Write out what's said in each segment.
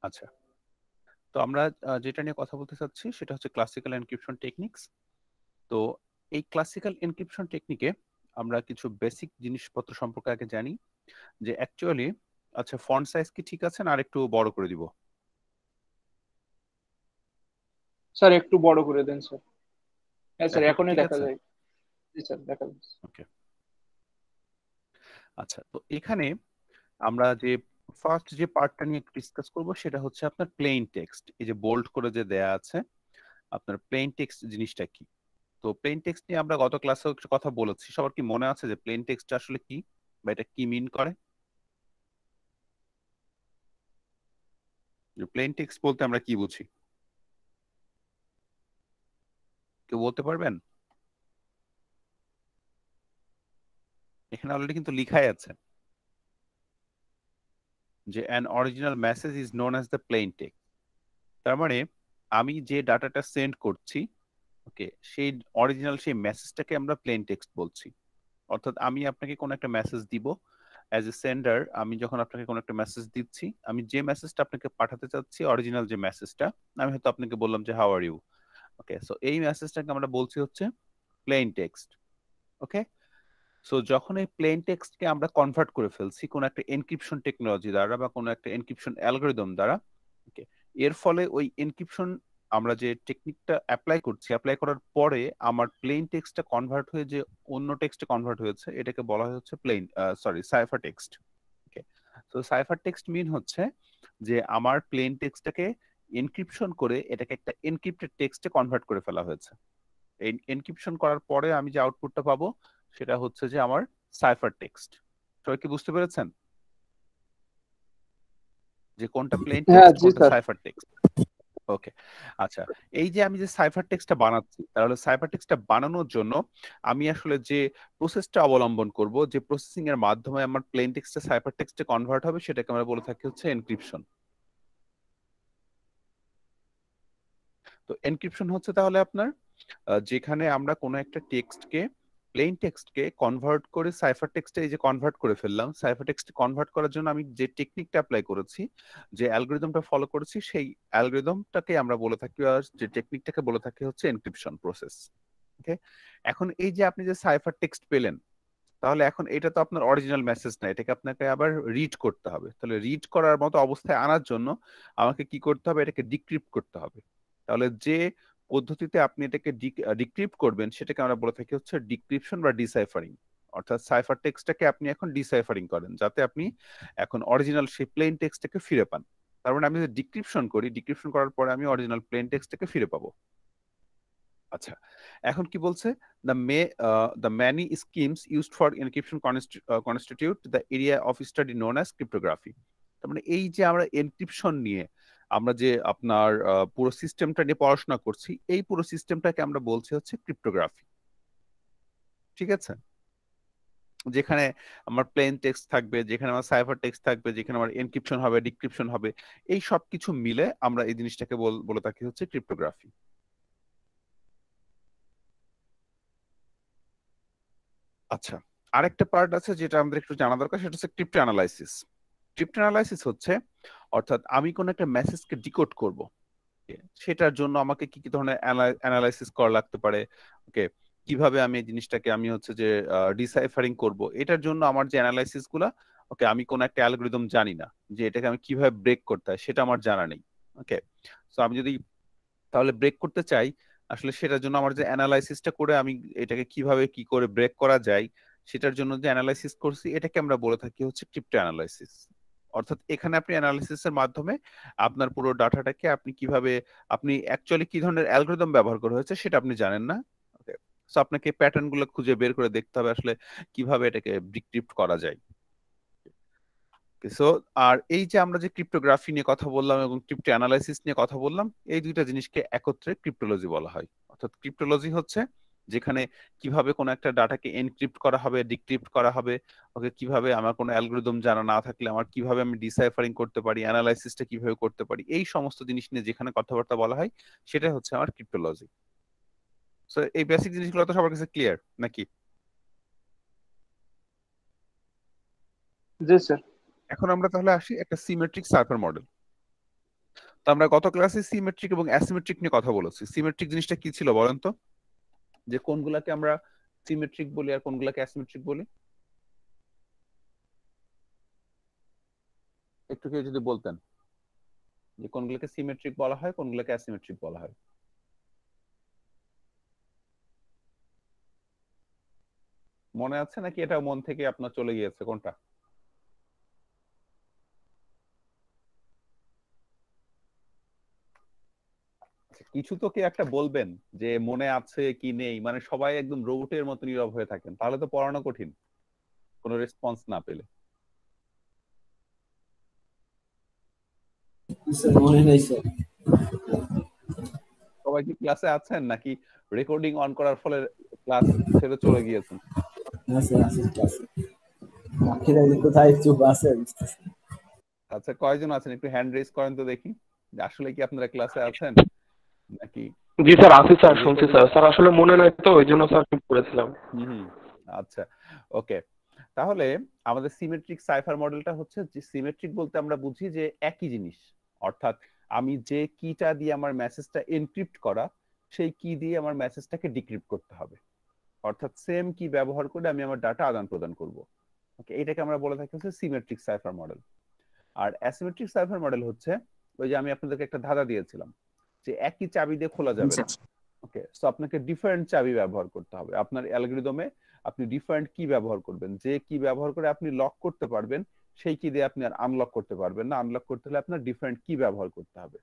আচ্ছা, তো আমরা যেটা নিয়ে কথা বলতে চাচ্ছি সেটা হচ্ছে ক্লাসিক্যাল এনক্রিপশন টেকনিক্স। তো এই ক্লাসিক্যাল এনক্রিপশন টেকনিকে আমরা কিছু বেসিক জিনিসপত্র সম্পর্কে আগে জানি, যে অ্যাকচুয়ালি আচ্ছা ফন্ট সাইজ কি ঠিক আছে না আর একটু বড় করে দিব? স্যার একটু বড় করে দেন স্যার। হ্যাঁ স্যার, এখন কি এখনই ঠিক দেখা আছে? যায়। জি স্যার, দেখা যাচ্ছে। ওকে। আচ্ছা, তো এখানে আমরা যে ফার্স্ট যে পার্টটা নিয়ে ডিসকাস করব সেটা হচ্ছে আপনার প্লেইন টেক্সট। এই যে বোল্ড করে যে দেয়া আছে, আপনার প্লেইন টেক্সট জিনিসটা কি? তো প্লেইন টেক্সট নিয়ে আমরা গত ক্লাসেও একটু কথা বলেছি। সবার কি মনে আছে যে প্লেইন টেক্সট আসলে কি বা এটা কি মিন করে? যে প্লেইন টেক্সট বলতে আমরা কি বুঝি, কেউ বলতে পারবেন? এখানে অলরেডি কিন্তু লিখাই আছে যে an original message is known as the plain text. তার মানে আমি যে ডাটাটা সেন্ড করছি, ওকে, সেই অরিজিনাল সেই মেসেজটাকে আমরা প্লেইন টেক্সট বলছি। অর্থাৎ আমি আপনাকে কোনো একটা মেসেজ দিব, অ্যাজ এ সেন্ডার আমি যখন আপনাকে কোনো একটা মেসেজ দিচ্ছি, আমি যে মেসেজটা আপনাকে পাঠাতে চাচ্ছি, অরিজিনাল যে মেসেজটা, আমি হয়তো আপনাকে বললাম যে how are you. Okay, so এই মেসেজটাকে আমরা বলছি হচ্ছে প্লেইন টেক্সট। ওকে, সো যখন এই প্লেন টেক্সটকে আমরা কনভার্ট করে ফেলছি কোনো একটা এনক্রিপশন টেকনোলজি দ্বারা বা কোনো একটা এনক্রিপশন অ্যালগোরিদম দ্বারা, ওকে, এর ফলে ওই এনক্রিপশন আমরা যে টেকনিকটা অ্যাপ্লাই করছি, অ্যাপ্লাই করার পরে আমার প্লেন টেক্সটটা কনভার্ট হয়ে যে অন্য টেক্সটে কনভার্ট হয়েছে, এটাকে বলা হয় হচ্ছে প্লেন সাইফার টেক্সট। ওকে, তো সাইফার টেক্সট মিন হচ্ছে যে আমার প্লেন টেক্সটটাকে এনক্রিপশন করে এটাকে একটা এনক্রিপ্টেড টেক্সটে কনভার্ট করে ফেলা হয়েছে। এই এনক্রিপশন করার পরে আমি যে আউটপুটটা পাবো সেটা হচ্ছে যে আমার সাইফার টেক্সট। সবাই কি বুঝতে পেরেছেন যে কোনটা প্লেন হ্যাঁ টেক্সট জি কোনটা স্যার। Cipher text? ওকে, আচ্ছা, এই যে আমি যে সাইফার টেক্সটটা বানাচ্ছি, তাহলে সাইফার টেক্সটটা বানানোর জন্য আমি আসলে যে প্রসেসটা অবলম্বন করব, যে প্রসেসিং এর মাধ্যমে আমার প্লেন টেক্সটটা সাইফার টেক্সটে কনভার্ট হবে, সেটাকে আমরা বলে থাকি হচ্ছে এনক্রিপশন। তো এনক্রিপশন হচ্ছে তাহলে আপনার যেখানে আমরা কোনো একটা টেক্সটকে, প্লেন টেক্সটকে কনভার্ট করে সাইফার টেক্সটে, এই যে কনভার্ট করে ফেললাম, সাইফার টেক্সটে কনভার্ট করার জন্য আমি যে টেকনিকটা অ্যাপ্লাই করেছি, যে অ্যালগোরিদমটা ফলো করেছি, সেই অ্যালগোরিদমটাকে আমরা বলে থাকি, আর যে টেকনিকটাকে বলে থাকি হচ্ছে এনক্রিপশন প্রসেস। ওকে, এখন এই যে আপনি যে সাইফার টেক্সট পেলেন, তাহলে এখন এটা তো আপনার অরিজিনাল মেসেজ না, এটাকে আপনাকে আবার রিড করতে হবে। তাহলে রিড করার মতো অবস্থায় আনার জন্য আমাকে কি করতে হবে? এটাকে ডিক্রিপ্ট করতে হবে। তাহলে যে পদ্ধতিতে আপনি এটাকে ডিক্রিপ্ট করবেন সেটাকে আমরা বলে থাকি হচ্ছে ডিক্রিপশন বা ডিসাইফারিং। অর্থাৎ সাইফার টেক্সটটাকে আপনি এখন ডিসাইফারিং করেন, যাতে আপনি এখন অরিজিনাল সেই প্লেন টেক্সটটাকে ফিরে পান। তার মানে আমি যদি ডিক্রিপশন করি, ডিক্রিপশন করার পরে আমি অরিজিনাল প্লেন টেক্সটটাকে ফিরে পাবো। আচ্ছা, এখন কি বলছে? The many schemes used for encryption constitute the area of study known as cryptography. তার মানে এই যে আমরা এনক্রিপশন নিয়ে আমরা যে আপনার পুরো সিস্টেমটা নিয়ে পড়াশোনা করছি, এই পুরো সিস্টেমটাকে আমরা বলছি হচ্ছে ক্রিপ্টোগ্রাফি। ঠিক আছে, যেখানে আমার প্লেন টেক্সট থাকবে, যেখানে আমার সাইফার টেক্সট থাকবে, যেখানে আমার এনক্রিপশন হবে, ডিক্রিপশন হবে, এই সব কিছু মিলে আমরা এই জিনিসটাকে বলে থাকি হচ্ছে ক্রিপ্টোগ্রাফি। আচ্ছা, আরেকটা পার্ট আছে যেটা আমাদের একটু জানা দরকার, সেটা হচ্ছে ক্রিপ্টো অ্যানালাইসিস। ক্রিপ্টো অ্যানালাইসিস হচ্ছে, অর্থাৎ আমি কোন একটা মেসেজকে ডিকোড করব, সেটার জন্য আমাকে কি কি ধরনের অ্যানালাইসিস করা লাগতে পারে, ওকে, কিভাবে আমি এই জিনিসটাকে আমি হচ্ছে যে ডিসাইফারিং করব, এটার জন্য আমার যে অ্যানালাইসিস গুলা, ওকে, আমি কোন একটা অ্যালগোরিদম জানি না, যে এটাকে আমি কিভাবে ব্রেক করতে হয় সেটা আমার জানা নেই। ওকে, সো আমি যদি তাহলে ব্রেক করতে চাই, আসলে সেটার জন্য আমার যে অ্যানালাইসিসটা করে আমি এটাকে কিভাবে কি করে ব্রেক করা যায়, সেটার জন্য যে অ্যানালাইসিস করছি, এটাকে আমরা বলে থাকি হচ্ছে ক্রিপ্টো অ্যানালাইসিস। অর্থাৎ এখানে আপনি অ্যানালিসিসের মাধ্যমে আপনার পুরো ডাটাটাকে আপনি কিভাবে, আপনি অ্যাকচুয়ালি কি ধরনের অ্যালগোরিদম ব্যবহার করা হয়েছে সেটা আপনি জানেন না। ওকে, সো আপনাকে প্যাটার্ন গুলো খুঁজে বের করে দেখতে হবে আসলে কিভাবে এটাকে ডিক্রিপ্ট করা যায়। সো আর এই যে আমরা যে ক্রিপ্টোগ্রাফি নিয়ে কথা বললাম এবং ক্রিপ্টো অ্যানালাইসিস নিয়ে কথা বললাম, এই দুইটা জিনিসকে একত্রে ক্রিপ্টোলজি বলা হয়। অর্থাৎ ক্রিপ্টোলজি হচ্ছে যেখানে কিভাবে কোনো একটা ডাটাকে এনক্রিপ্ট করা হবে, ডিক্রিপ্ট করা হবে, ওকে, কিভাবে আমার কোনো অ্যালগোরিদম জানা না থাকলে আমার কিভাবে আমি ডিসাইফারিং করতে পারি, অ্যানালাইসিসটা কিভাবে করতে পারি, এই সমস্ত জিনিস নিয়ে যেখানে কথাবার্তা বলা হয়, সেটা হচ্ছে আমার ক্রিপ্টোলজি। সো এই বেসিক জিনিসগুলো তো সবার কাছে ক্লিয়ার নাকি? জি স্যার। এখন আমরা তাহলে আসি একটা সিমেট্রিক সার্ভার মডেল। তো আমরা গত ক্লাসে সিমেট্রিক এবং অ্যাসিমেট্রিক নিয়ে কথা বলেছি। সিমেট্রিক জিনিসটা কি ছিল বলেন তো, যে কোনগুলাকে আমরা সিমেট্রিক বলি আর কোনগুলাকে অ্যাসিমেট্রিক বলি, একটু কেউ যদি বলতেন যে কোনগুলোকে সিমেট্রিক বলা হয় কোনগুলোকে অ্যাসিমেট্রিক বলা হয়। মনে আছে নাকি এটা মন থেকে আপনার চলে গিয়েছে কোনটা? আচ্ছা, কিছু তো কি একটা বলবেন যে মনে আছে কি নেই, মানে সবাই একদম রোবটের মতো নীরব হয়ে থাকেন, তাহলে তো পড়ানো কঠিন কোনো রেসপন্স না পেলে। স্যার মনে নেই স্যার। সবাই কি ক্লাসে আছেন নাকি রেকর্ডিং অন করার ফলে ক্লাস ছেড়ে চলে গিয়েছেন? না স্যার আছে ক্লাসে। বাকিরা যে কোথায় চুপ আছে বুঝতেছি না। আচ্ছা, কয়জন আছেন একটু হ্যান্ড রেজ করেন তো দেখি, যে আসলে কি আপনারা ক্লাসে আছেন নাকি জি স্যার, আছি স্যার, শুনছি রেকর্ডিং। স্যার। স্যার আসলে মনে নাই তো, ওই জন্য স্যার চুপ করেছিলাম। হুম, আচ্ছা, ওকে। তাহলে আমাদের সিমেট্রিক সাইফার মডেলটা হচ্ছে, যে সিমেট্রিক বলতে আমরা বুঝি যে একই জিনিস, অর্থাৎ আমি যে কিটা দিয়ে আমার মেসেজটা এনক্রিপ্ট করা, সেই কি দিয়ে আমার মেসেজটাকে ডিক্রিপ্ট করতে হবে, অর্থাৎ সেম কি ব্যবহার করে আমি আমার ডাটা আদান প্রদান করব। ওকে, এটাকে আমরা বলে থাকি হচ্ছে সিমেট্রিক সাইফার মডেল। আর অ্যাসিমেট্রিক সাইফার মডেল হচ্ছে ওই যে আমি আপনাদেরকে একটা ধাঁধা দিয়েছিলাম যে একই চাবি দিয়ে খোলা যাবে না। ওকে, সো আপনাকে ডিফারেন্ট চাবি ব্যবহার করতে হবে আপনার অ্যালগরিদমে। আপনি ডিফারেন্ট কি ব্যবহার করবেন, যে কি ব্যবহার করে আপনি লক করতে পারবেন সেই কি দিয়ে আপনি আর আনলক করতে পারবেন না। আনলক করতে হলে আপনার ডিফারেন্ট কি ব্যবহার করতে হবে।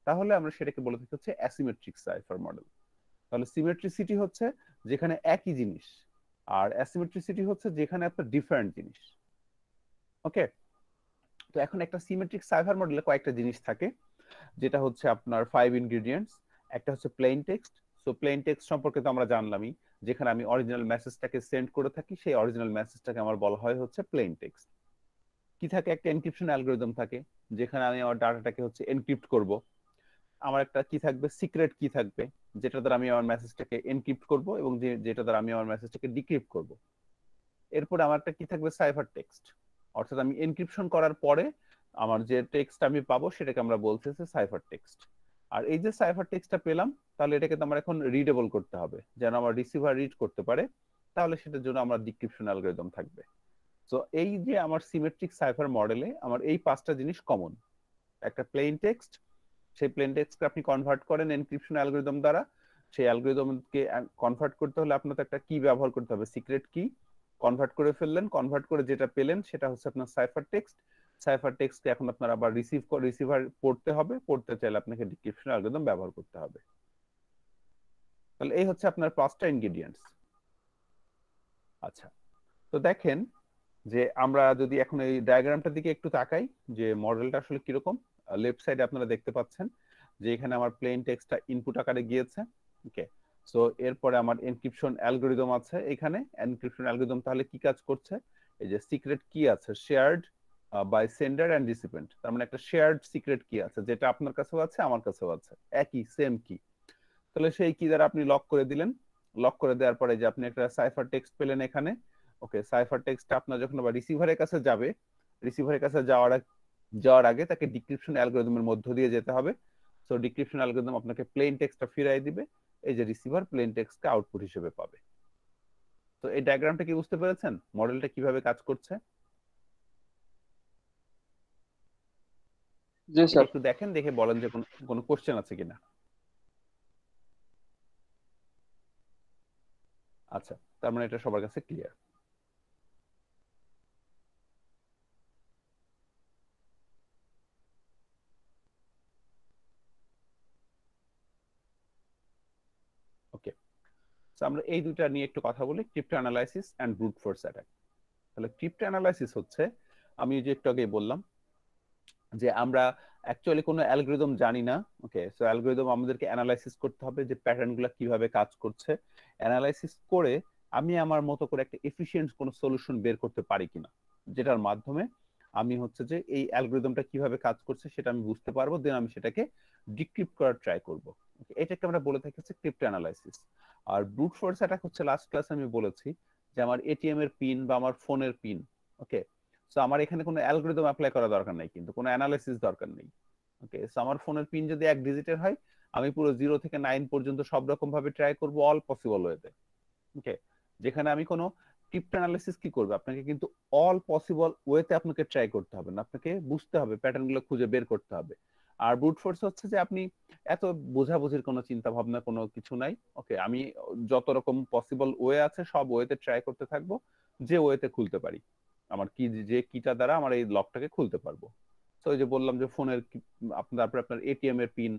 তাহলে আমরা সেটাকে বলে থাকি হচ্ছে অ্যাসিমেট্রিক সাইফার মডেল। তাহলে সিমেট্রিসিটি হচ্ছে যেখানে একই জিনিস, আর অ্যাসিমেট্রিসিটি হচ্ছে যেখানে আপনার ডিফারেন্ট জিনিস। ওকে, তো এখন একটা সিমেট্রিক সাইফার মডেলে কয়েকটা জিনিস থাকে, যেটা হচ্ছে আপনার 5 ইনগ্রেডিয়েন্টস। একটা হচ্ছে plain text. So plain text সম্পর্কে তো আমরা জানলামই, যেখানে আমি অরিজিনাল মেসেজটাকে সেন্ড করে থাকি, সেই অরিজিনাল মেসেজটাকে আমার বলা হয় হচ্ছে প্লেইন টেক্সট। কি থাকে, একটা এনক্রিপশন অ্যালগরিদম থাকে, যেখানে আমি আমার ডাটাটাকে হচ্ছে এনক্রিপ্ট করব। আমার একটা কি থাকবে, সিক্রেট কি থাকবে, যেটা দ্বারা আমি আমার মেসেজটাকে এনক্রিপ্ট করব এবং যেটা দ্বারা আমি আমার মেসেজটাকে ডিক্রিপ্ট করব। এরপর আমার একটা কি থাকবে, সাইফার টেক্সট, অর্থাৎ আমি এনক্রিপশন করার পরে আমার যে টেক্সট আমি পাবো সেটাকে আমরা বলতেছি সাইফার টেক্সট। আর এই যে সাইফার টেক্সটটা পেলাম, তাহলে এটাকে তো আমার এখন রিডেবল করতে হবে, যেন আমার রিসিভার রিড করতে পারে। তাহলে সেটার জন্য আমার ডিক্রিপশন অ্যালগরিদম থাকবে। তো এই যে আমার সিমেট্রিক সাইফার মডেলে আমার এই পাঁচটা জিনিস কমন। একটা প্লেন টেক্সট, সেই প্লেন টেক্সটকে আপনি কনভার্ট করেন এনক্রিপশন অ্যালগরিদম দ্বারা। সেই অ্যালগরিদমকে কনভার্ট করতে হলে আপনার তো একটা কি ব্যবহার করতে হবে, সিক্রেট কি। কনভার্ট করে ফেললেন, কনভার্ট করে যেটা পেলেন সেটা হচ্ছে আপনার সাইফার টেক্সট। সাইফার টেক্সটকে এখন আপনার আবার রিসিভার পড়তে হবে, পড়তে চাইলে আপনাকে ডিক্রিপশন অ্যালগরিদম ব্যবহার করতে হবে। তাহলে এই হচ্ছে আপনার পাঁচটা ইনগ্রেডিয়েন্টস। আচ্ছা, তো দেখেন যে আমরা যদি এখন এই ডায়াগ্রামটার দিকে একটু তাকাই, যে মডেলটা আসলে কিরকম। লেফট সাইডে আপনারা দেখতে পাচ্ছেন যে এখানে আমার প্লেন টেক্সটটা ইনপুট আকারে গিয়েছে। ওকে, সো এরপরে আমার এনক্রিপশন অ্যালগরিদম আছে এখানে। এনক্রিপশন অ্যালগরিদম তাহলে কি কাজ করছে, এই যে সিক্রেট কি আছে shared by sender and recipient, তার মানে একটা শেয়ার্ড সিক্রেট কি আছে, যেটা আপনার কাছেও আছে আমার কাছেও আছে, একই সেম কি। তাহলে সেই কি দ্বারা আপনি লক করে দিলেন। লক করে দেওয়ার পরে যে আপনি একটা সাইফার টেক্সট পেলেন এখানে। ওকে, সাইফার টেক্সট আপনার যখন আবার রিসিভারের কাছে যাবে, রিসিভারের কাছে যাওয়ার আগে তাকে ডিক্রিপশন অ্যালগরিদমের মধ্য দিয়ে যেতে হবে। সো ডিক্রিপশন অ্যালগরিদম আপনাকে প্লেন টেক্সটটা ফিরিয়ে দিবে, এই যে রিসিভার প্লেন টেক্সটকে আউটপুট হিসেবে পাবে। তো এই ডায়াগ্রামটা কি বুঝতে পেরেছেন, মডেলটা কিভাবে কাজ করছে? জি এটা স্যার। একটু দেখেন, দেখে বলেন যে কোনো কোশ্চেন আছে কিনা। আচ্ছা, তার মানে এটা সবার কাছে ক্লিয়ার। ওকে, তো আমরা এই দুইটা নিয়ে একটু কথা বলি, crypto analysis and brute force attack. তাহলে ক্রিপ্টো অ্যানালাইসিস হচ্ছে, আমি যে একটু আগে বললাম যে আমরা অ্যাকচুয়ালি কোনো অ্যালগরিদম জানি না। ওকে, সো অ্যালগরিদম আমাদেরকে অ্যানালাইসিস করতে হবে যে প্যাটার্নগুলো কিভাবে কাজ করছে। অ্যানালাইসিস করে আমি আমার মতো করে একটা এফিশিয়েন্ট কোনো সলিউশন বের করতে পারি কিনা, যেটার মাধ্যমে আমি হচ্ছে যে এই অ্যালগরিদমটা কিভাবে কাজ করছে সেটা আমি বুঝতে পারবো, দেন আমি সেটাকে ডিক্রিপ্ট করার ট্রাই করব। এটাকে আমরা বলে থাকি হচ্ছে ক্রিপ্টো অ্যানালাইসিস। আর ব্রুট ফোর্স অ্যাটাক হচ্ছে, লাস্ট ক্লাসে আমি বলেছি যে আমার এটিএম এর পিন বা আমার ফোনের পিন। ওকে, সো আমার এখানে কোনো অ্যালগরিদম অ্যাপ্লাই করা দরকার নাই, কিন্তু কোনো অ্যানালাইসিস দরকার নেই। ওকে, সো আমার ফোনের পিন যদি 1 ডিজিটের হয়, আমি পুরো 0 থেকে 9 পর্যন্ত সব রকম ভাবে ট্রাই করব অল পসিবল ওয়েতে। ওকে, যেখানে আমি কোনো ক্রিপ্টো অ্যানালাইসিস কি করবে, আপনাকে কিন্তু অল পসিবল ওয়েতে আপনাকে ট্রাই করতে হবে না, আপনাকে বুঝতে হবে, প্যাটার্ন গুলো খুঁজে বের করতে হবে। আর ব্রুট ফোর্স হচ্ছে যে আপনি এত বোঝাবুঝির কোনো চিন্তা ভাবনা কোনো কিছু নাই। ওকে, আমি যত রকম পসিবল ওয়ে আছে সব ওয়েতে ট্রাই করতে থাকবো, যে ওয়েতে খুলতে পারি, আমার কি যে কিটা দ্বারা আমার এই লকটাকে খুলতে পারবো। তো ওই যে বললাম যে ফোনের আপনার আপনার এটিএম এর পিন,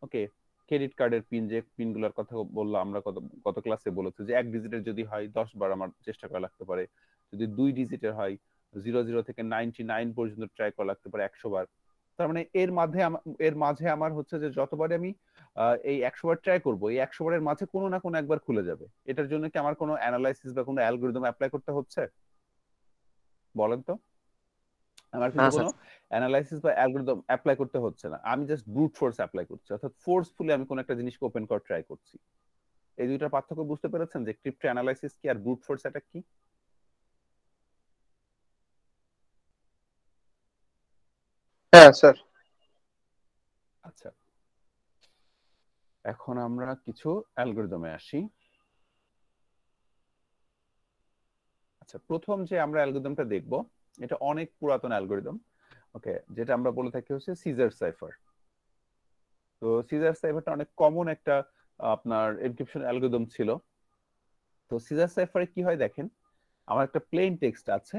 ওকে, ক্রেডিট কার্ডের পিন, যে পিন গুলোর কথা বললাম আমরা গত ক্লাসে বলেছি যে 1 ডিজিটের যদি হয় 10 বার আমার চেষ্টা করা লাগতে পারে, যদি 2 ডিজিটের হয় 00 থেকে 99 পর্যন্ত ট্রাই করা লাগতে পারে 100 বার। তার মানে এর মাঝে আমার হচ্ছে যে যতবারে আমি এই 100 বার ট্রাই করব, এই 100 বারের মাঝে কোনো না কোনো একবার খুলে যাবে। এটার জন্য কি আমার কোনো অ্যানালাইসিস বা কোনো অ্যালগরিদম অ্যাপ্লাই করতে হচ্ছে? বলেন তো। আমার না কিন্তু স্যার। কোনো অ্যানালাইসিস বা অ্যালগরিদম অ্যাপ্লাই করতে হচ্ছে না, আমি জাস্ট ব্রুট ফোর্স অ্যাপ্লাই করছি, অর্থাৎ ফোর্সফুলি আমি কোনো একটা জিনিসকে ওপেন করার ট্রাই করছি। এই দুইটার পার্থক্য বুঝতে পেরেছেন যে ক্রিপ্টো অ্যানালাইসিস কি আর ব্রুট ফোর্স এটা কি? হ্যাঁ স্যার। আচ্ছা, এখন আমরা কিছু অ্যালগরিদমে আসি। আচ্ছা, প্রথম যে আমরা অ্যালগরিদমটা দেখব এটা অনেক পুরাতন অ্যালগরিদম। ওকে, যেটা আমরা বলে থাকি হচ্ছে সিজার সাইফার। তো সিজার সাইফারটা অনেক কমন একটা আপনার এনক্রিপশন অ্যালগরিদম ছিল। তো সিজার সাইফারে কি হয় দেখেন, আমার একটা প্লেন টেক্সট আছে।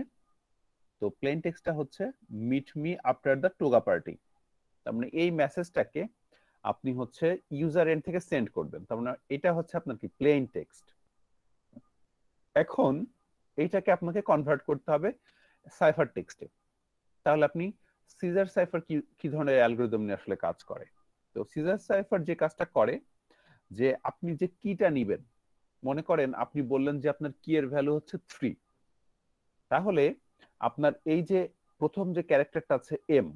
তো প্লেন টেক্সটটা হচ্ছে meet me after the toga party. তার মানে এই মেসেজটাকে আপনি হচ্ছে ইউজার এন্ড থেকে সেন্ড করবেন, তার মানে এটা হচ্ছে আপনার কি প্লেন টেক্সট। এখন এইটাকে আপনাকে কনভার্ট করতে হবে সাইফার টেক্সটে। তাহলে আপনি সিজার সাইফার কি ধরনের অ্যালগরিদম নিয়ে আসলে কাজ করে? তো সিজার সাইফার যে কাজটা করে, যে আপনি যে কিটা নিবেন, মনে করেন আপনি বললেন যে আপনার কি এর ভ্যালু হচ্ছে 3, তাহলে আপনার এই যে প্রথম যে ক্যারেক্টারটা আছে এম,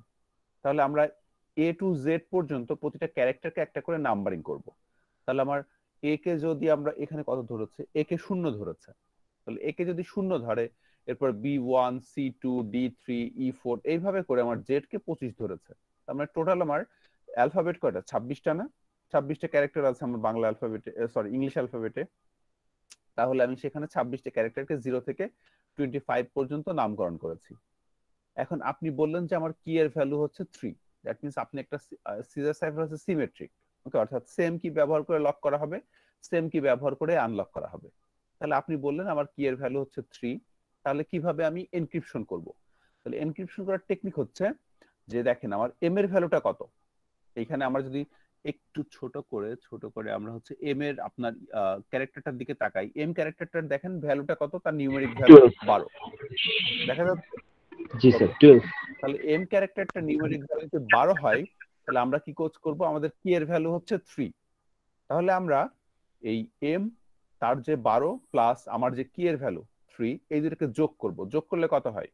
তাহলে আমরা এ টু জেড পর্যন্ত প্রতিটা ক্যারেক্টারকে একটা করে নাম্বারিং করব। তাহলে আমার এ কে যদি আমরা এখানে কত ধরেছে, এ কে 0 ধরেছে, তাহলে এ কে যদি 0 ধরে, এরপর B1 C2 D3 E4 এইভাবে করে আমার জেড কে 25 ধরেছে। তার মানে টোটাল আমার অ্যালফাবেট কয়টা, 26টা না? 26টা ক্যারেক্টার আছে আমার বাংলা অ্যালফাবেটে, সরি ইংলিশ অ্যালফাবেটে। তাহলে আমি সেখানে 26টা ক্যারেক্টারকে 0 থেকে 25 পর্যন্ত নামকরণ করেছি। এখন আপনি বললেন যে আমার কি এর ভ্যালু হচ্ছে 3, দ্যাট মিন্স আপনি একটা সিজার সাইফার হচ্ছে সিমেট্রিক। ওকে, অর্থাৎ সেম কি ব্যবহার করে লক করা হবে, সেম কি ব্যবহার করে আনলক করা হবে। তাহলে আপনি বললেন আমার কি এর ভ্যালু হচ্ছে 3, তাহলে কিভাবে আমি এনক্রিপশন করব? তাহলে এনক্রিপশন করার টেকনিক হচ্ছে যে দেখেন আমার এম এর ভ্যালুটা কত, এইখানে আমরা যদি একটু ছোট করে আমরা হচ্ছে এম এর আপনার ক্যারেক্টারটার দিকে তাকাই, এম ক্যারেক্টারটার দেখেন ভ্যালুটা কত, তার নিউমেরিক ভ্যালু 12 দেখা যাচ্ছে। জি স্যার, ওকে, 12। তাহলে এম ক্যারেক্টারটা নিউমেরিক ভ্যালু যদি 12 হয়, তাহলে আমরা কি কোচ করব, আমাদের কি এর ভ্যালু হচ্ছে 3। তাহলে আমরা এই এম তার যে 12 প্লাস আমার যে কি এর ভ্যালু 3, এই দুটোকে যোগ করব। যোগ করলে কত হয়?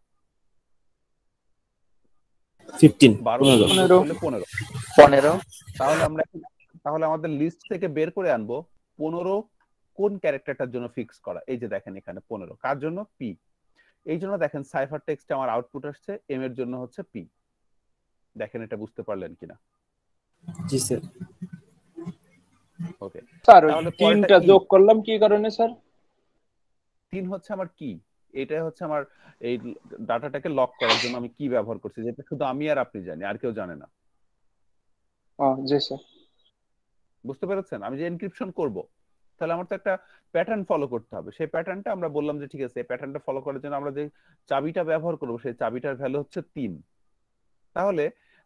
15 12 যোগ 15 করলে 15। 15। তাহলে আমাদের লিস্ট থেকে বের করে আনবো 15 কোন ক্যারেক্টারটার জন্য ফিক্স করা। এই যে দেখেন এখানে 15 কার জন্য, পি। এই জন্য দেখেন সাইফার টেক্সটে আমার আউটপুট আসছে এম এর জন্য হচ্ছে পি। দেখেন এটা বুঝতে পারলেন কিনা? জি স্যার। ওকে, স্যার ওই তাহলে পরেরটা তিনটা ই। যোগ করলাম কি কারণে স্যার? 3 হচ্ছে আমার কি, এটা হচ্ছে আমার এই ডাটাটাকে লক করার জন্য আমি কি ব্যবহার করছি, যেটা শুধু আমি আর আপনি জানি, আর কেউ জানে না। জি স্যার। বুঝতে পেরেছেন? আমি যে এনক্রিপশন করব, তাহলে আমার তো একটা প্যাটার্ন ফলো করতে হবে। সেই প্যাটার্নটা আমরা বললাম যে ঠিক আছে, এই প্যাটার্নটা ফলো করার জন্য আমরা যে চাবিটা ব্যবহার করব, সেই চাবিটার ভ্যালু হচ্ছে 3। তাহলে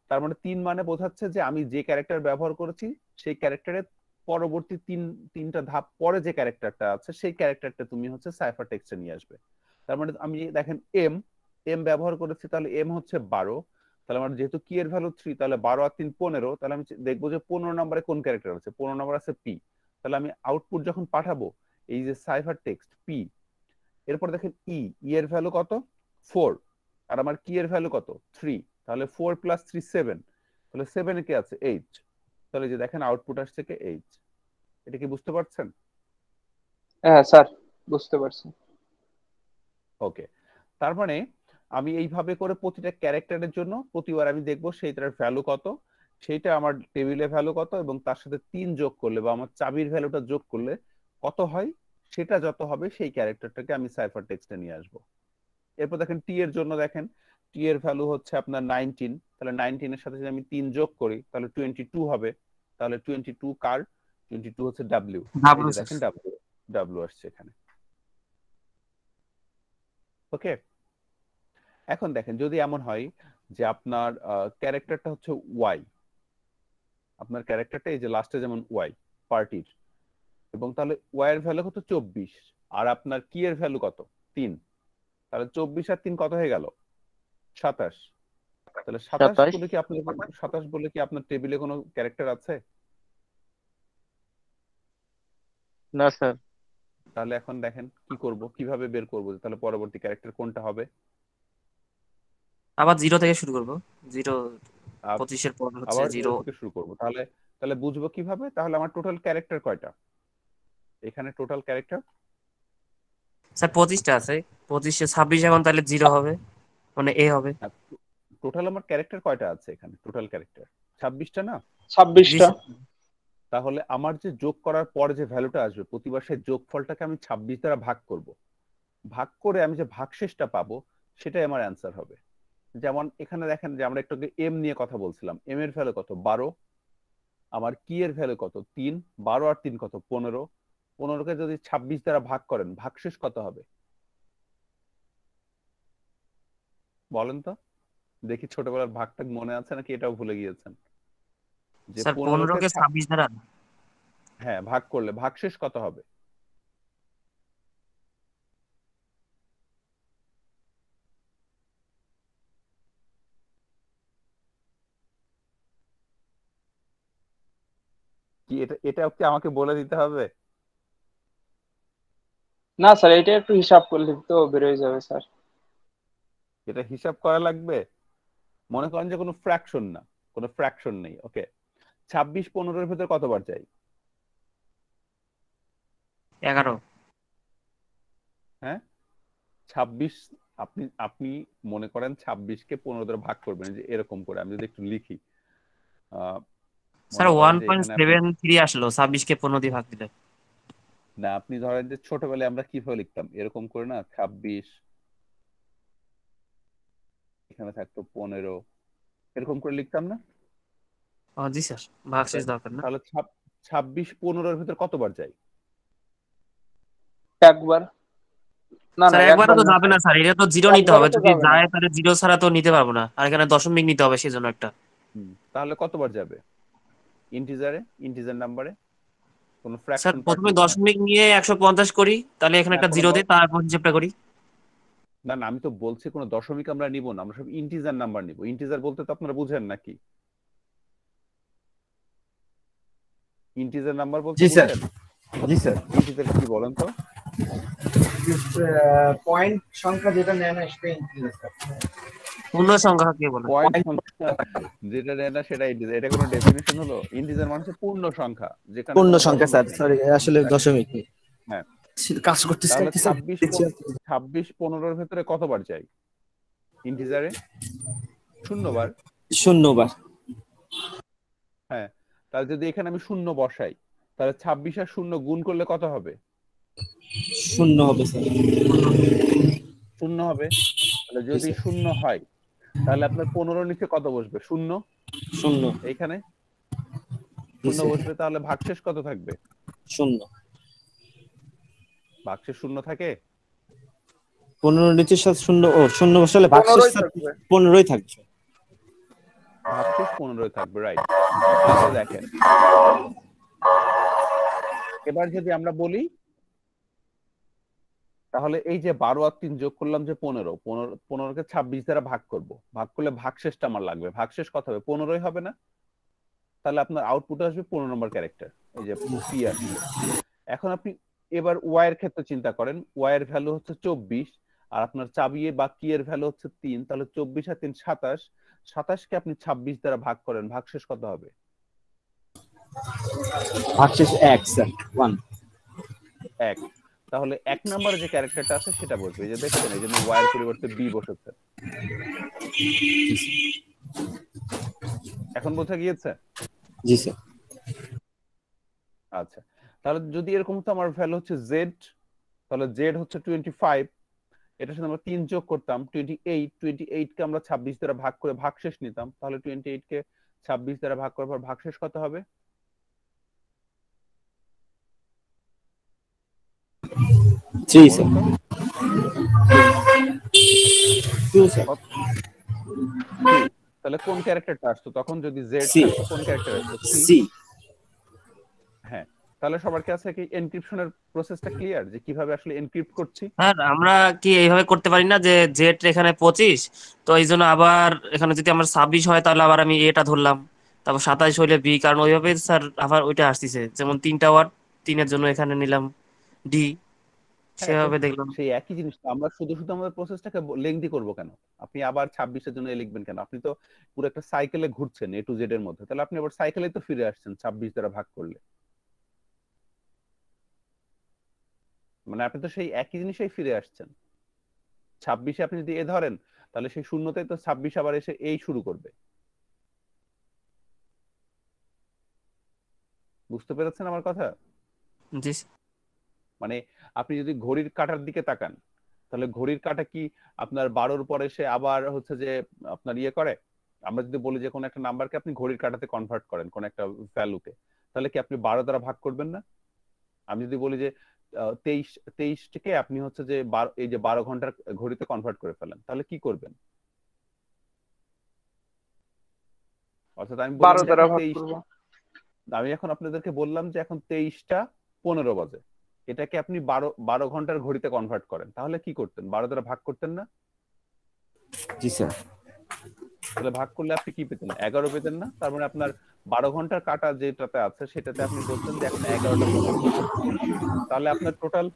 তার মানে 3 মানে বোঝাচ্ছে যে আমি যে ক্যারেক্টার ব্যবহার করেছি সেই ক্যারেক্টারের পরবর্তী তিনটা ধাপ পরে যে ক্যারেক্টারটা আছে সেই ক্যারেক্টারটা তুমি হচ্ছে সাইফার টেক্সটে নিয়ে আসবে। তার মানে আমি দেখেন এম ব্যবহার করেছি, তাহলে এম হচ্ছে 12, তাহলে আমার যেহেতু কি এর ভ্যালু 3, তাহলে 12 আর 3 15, তাহলে আমি দেখবো যে 15 নম্বরে কোন ক্যারেক্টার আছে, 15 নম্বর আছে পি। তাহলে আমি আউটপুট যখন পাঠাবো এই যে সাইফার টেক্সট পি, এরপর দেখেন এর ভ্যালু কত, 4, আর আমার কি এর ভ্যালু কত, 3, তাহলে 4 + 3 7, তাহলে 7 এ কে আছে 8, তাহলে যে দেখেন আউটপুট আসছে কে 8। এটা কি বুঝতে পারছেন? হ্যাঁ স্যার, বুঝতে পারছি। ওকে, তার মানে আমি এইভাবে করে প্রতিটা ক্যারেক্টারের জন্য প্রতিবার আমি দেখবো সেই তার ভ্যালু কত, সেইটা আমার টেবিলে ভ্যালু কত এবং তার সাথে 3 যোগ করলে বা আমার চাবির ভ্যালুটা যোগ করলে কত হয়, সেটা যত হবে সেই ক্যারেক্টারটাকে আমি সাইফার টেক্সটে নিয়ে আসবো। এরপর দেখেন টি এর জন্য, দেখেন টি এর ভ্যালু হচ্ছে আপনার 19, তাহলে 19 এর সাথে যদি আমি 3 যোগ করি তাহলে 22 হবে। তাহলে 22 কার? 22 হচ্ছে ডাব্লিউ। এই যে দেখেন ডাব্লিউ, ডাব্লিউ আসছে এখানে। ওকে, এখন দেখেন যদি এমন হয় যে আপনার ক্যারেক্টারটা হচ্ছে ওয়াই, আপনার ক্যারেক্টারটা এই যে লাস্টে যেমন ওয়াই পার্টির, এবং তাহলে ওয়াই এর ভ্যালু কত? 24, আর আপনার কি এর ভ্যালু কত? 3। তাহলে 24 আর 3 কত হয়ে গেল? 27। তাহলে 27 বলে কি আপনার 27 বলে কি আপনার টেবিলে কোনো ক্যারেক্টার আছে? না স্যার। তাহলে এখন দেখেন কি করব, কিভাবে বের করব তাহলে পরবর্তী ক্যারেক্টার কোনটা হবে? আবার 0 থেকে শুরু করব। 0 আব- 25 এর পর হচ্ছে আবার 0। থেকে শুরু করব। তাহলে তাহলে বুঝবো কিভাবে? তাহলে আমার টোটাল ক্যারেক্টার কয়টা এখানে? টোটাল ক্যারেক্টার স্যার 25টা আছে। 25 এ 26 এখন তাহলে 0 হবে, মানে এ হবে। টোটাল আমার ক্যারেক্টার কয়টা আছে এখানে? টোটাল ক্যারেক্টার 26টা না? 26টা। তাহলে আমার যে যোগ করার পর যে ভ্যালুটা আসবে প্রতিবার সেই যোগফলটাকে আমি 26 দ্বারা ভাগ করব। ভাগ করে আমি যে ভাগশেষটা পাবো সেটাই আমার অ্যান্সার হবে। যেমন এখানে দেখেন যে আমরা একটু এম নিয়ে কথা বলছিলাম, এম এর ভ্যালু কত? 12। আমার কি এর ভ্যালু কত? 3। 12 আর 3 কত? 15। 15কে যদি 26 দ্বারা ভাগ করেন ভাগশেষ কত হবে বলেন তো দেখি? ছোটবেলার ভাগটা মনে আছে নাকি এটাও ভুলে গিয়েছেন? যে স্যার 15কে 26 দ্বারা হ্যাঁ ভাগ করলে ভাগশেষ কত হবে? কি এটা এটা কি আমাকে বলে দিতে হবে? না স্যার, এটা একটু হিসাব করলে তো বেরোয় যাবে স্যার। এটা হিসাব করা লাগবে? মনে করেন যে কোনো ফ্র্যাকশন না, কোনো ফ্র্যাকশন নেই। ওকে, 26 15 এর ভিতরে কতবার যায়? 11। হ্যাঁ 26, আপনি আপনি মনে করেন 26 কে 15 দ্বারা ভাগ করবেন, যে এরকম করে আমি যদি একটু লিখি স্যার মনে করেন যে এখানে 1.73 আসলো 26 কে 15 দিয়ে ভাগ দিলে। না, আপনি ধরেন যে ছোটবেলায় আমরা কিভাবে লিখতাম এরকম করে না, 26 এখানে থাকতো 15 এরকম করে লিখতাম না? জি স্যার, ভাগশেষ দরকার না। তাহলে 26 15 এর ভিতরে কতবার যায়? একবার। না না, স্যার একবারও তো না যাবে না স্যার, এটা তো 0 নিতে হবে। একবারও তো যদি যাবে না। যায় তাহলে 0 ছাড়া তো নিতে পারবো না, আর এখানে দশমিক নিতে হবে সেজন্য একটা। তাহলে কতবার যাবে ইন্টিজারে, ইন্টিজার নাম্বারে? কোন স্যার ফ্র্যাকশন পার্ট প্রথমে নিব না। দশমিক নিয়ে 150 করি, তাহলে এখানে একটা 0 দিই, তারপর হিসাবটা করি। না না, আমি তো বলছি কোনো দশমিক আমরা নিব না, আমরা সব ইন্টিজার নাম্বার নিব। ইন্টিজার বলতে তো আপনারা বুঝেন নাকি? ইন্টিজার নাম্বার বলতে জি স্যার। বুঝেন? জি স্যার। ইন্টিজার কি বলেন তো? পয়েন্ট সংখ্যা যেটা নেয় না সেটা ইন্টিজার স্যার। পূর্ণ সংখ্যা কে বলে? পয়েন্ট সংখ্যা যেটা নেয় না সেটা ইন্টিজার। এটা কোনো ডেফিনিশন হলো? ইন্টিজার মানে হচ্ছে পূর্ণ সংখ্যা, যেখানে পূর্ণ কোনো সংখ্যা দশমিক স্যার, নেই। সরি আসলে দশমিক নেই। হ্যাঁ কাজ করতেছি তাহলে স্যার। 26 15 এর ভিতরে কতবার যায় ইন্টিজারে? 0 বার। 0 বার। হ্যাঁ, তাহলে যদি এখানে আমি 0 বসাই তাহলে 26 আর 0 গুণ করলে কত হবে? 0 হবে স্যার। 0 হবে। তাহলে যদি 0 হয় তাহলে আপনার 15 নিচে কত বসবে? 0। 0 এইখানে 0 বসবে, তাহলে ভাগশেষ কত থাকবে? 0। ভাগশেষ 0 থাকে? 15 নিচে 0 ও 0 বসালে ভাগশেষ 15ই থাকবে। ভাগশেষ 15 থাকবে, রাইট। তাহলে দেখেন এবার যদি আমরা বলি তাহলে এই যে 12 আর 3 যোগ করলাম যে 15কে 26 দ্বারা ভাগ করব, ভাগ করলে ভাগশেষটা আমার লাগবে। ভাগশেষ কত হবে? 15ই হবে না? তাহলে আপনার আউটপুট আসবে 15 নম্বর ক্যারেক্টার, এই যে পি আসবে। এখন আপনি এবার ওয়াই এর ক্ষেত্রে চিন্তা করেন, ওয়াই এর ভ্যালু হচ্ছে 24 আর আপনার চাবি বা কি এর ভ্যালু হচ্ছে 3, তাহলে 24 আর 3 27। 27 কে আপনি 26 দ্বারা ভাগ করেন, ভাগশেষ কত হবে? ভাগশেষ 1 স্যার, 1। 1। তাহলে 1 নম্বরে যে ক্যারেক্টারটা আছে সেটা বসবে। এই যে দেখছেন, এই জন্য ওয়াই এর পরিবর্তে বি বসেছে। এখন বোঝা গিয়েছে? জি স্যার। আচ্ছা, তাহলে যদি এরকম তো আমার ভ্যালু হচ্ছে জেড, তাহলে জেড হচ্ছে 25, এটার সাথে আমরা 3 যোগ করতাম 28 কে আমরা 26 দ্বারা ভাগ করে ভাগশেষ নিতাম, তাহলে 28 কে 26 দ্বারা ভাগ করার পর ভাগশেষ কত হবে? 3 স্যার। বলুন তো। 2 স্যার। 2। তাহলে কোন ক্যারেক্টারটা আসতো তখন? যদি জেড সি। থাকতো কোন ক্যারেক্টার আসতো? সি। হ্যাঁ, তাহলে সবার কাছে কি এনক্রিপশনের প্রসেসটা ক্লিয়ার যে কিভাবে আসলে এনক্রিপ্ট করছি? স্যার আমরা কি এইভাবে করতে পারি না যে জেড এখানে 25, তো এই জন্য আবার এখানে যদি আমার 26 হয় তাহলে আবার আমি এটা ধরলাম, তারপর 27 হইলে বি, কারণ ওইভাবে স্যার আবার ওইটা আসতেছে, যেমন 3টা ওয়ার্ড 3-এর জন্য এখানে নিলাম ডি, হ্যাঁ, তো সেভাবে দেখলাম। সেই একই জিনিস আমরা শুধু শুধু আমাদের প্রসেসটাকে লেংদি করব কেন? আপনি আবার 26 এর জন্য লিখবেন কেন? আপনি তো পুরো একটা সাইকেলে ঘুরছেন এ টু জেড এর মধ্যে, তাহলে আপনি আবার সাইকেলে তো ফিরে আসছেন 26 দ্বারা ভাগ করলে। মানে আপনি তো সেই একই জিনিসেই ফিরে আসছেন। 26-এ আপনি যদি এ ধরেন তাহলে সেই শূন্যতে তো 26 আবার এসে এই শুরু করবে। বুঝতে পেরেছেন আমার কথা? জি মানে আপনি যদি ঘড়ির কাঁটার দিকে তাকান তাহলে ঘড়ির কাঁটা কি আপনার 12-র পরে সে আবার হচ্ছে যে আপনার ইয়ে করে? আমরা যদি বলি যে কোনো একটা নাম্বারকে আপনি ঘড়ির কাঁটাতে কনভার্ট করেন কোন একটা ভ্যালুকে, তাহলে কি আপনি 12 দ্বারা ভাগ করবেন না? আমি যদি বলি যে 23 কে আপনি হচ্ছে যে এই যে 12 ঘন্টার ঘড়িতে কনভার্ট করে ফেলেন, তাহলে কি করবেন? অর্থাৎ আমি বললাম 12 যে দ্বারা এখন ভাগ 23, করবো। আমি এখন আপনাদেরকে বললাম যে এখন 23টা 15 বাজে, এটাকে আপনি 12 ঘন্টার ঘড়িতে কনভার্ট করেন, তাহলে কি করতেন? 12 দ্বারা ভাগ করতেন না? জি স্যার। তাহলে ভাগ করলে আপনি কি পেতেন? 11 পেতেন না? তার মানে আপনার 12 ঘন্টার কাটা যেটাতে আছে সেটাতে আপনি বলছেন যে এখন 11টা বাজে। তাহলে আপনার টোটাল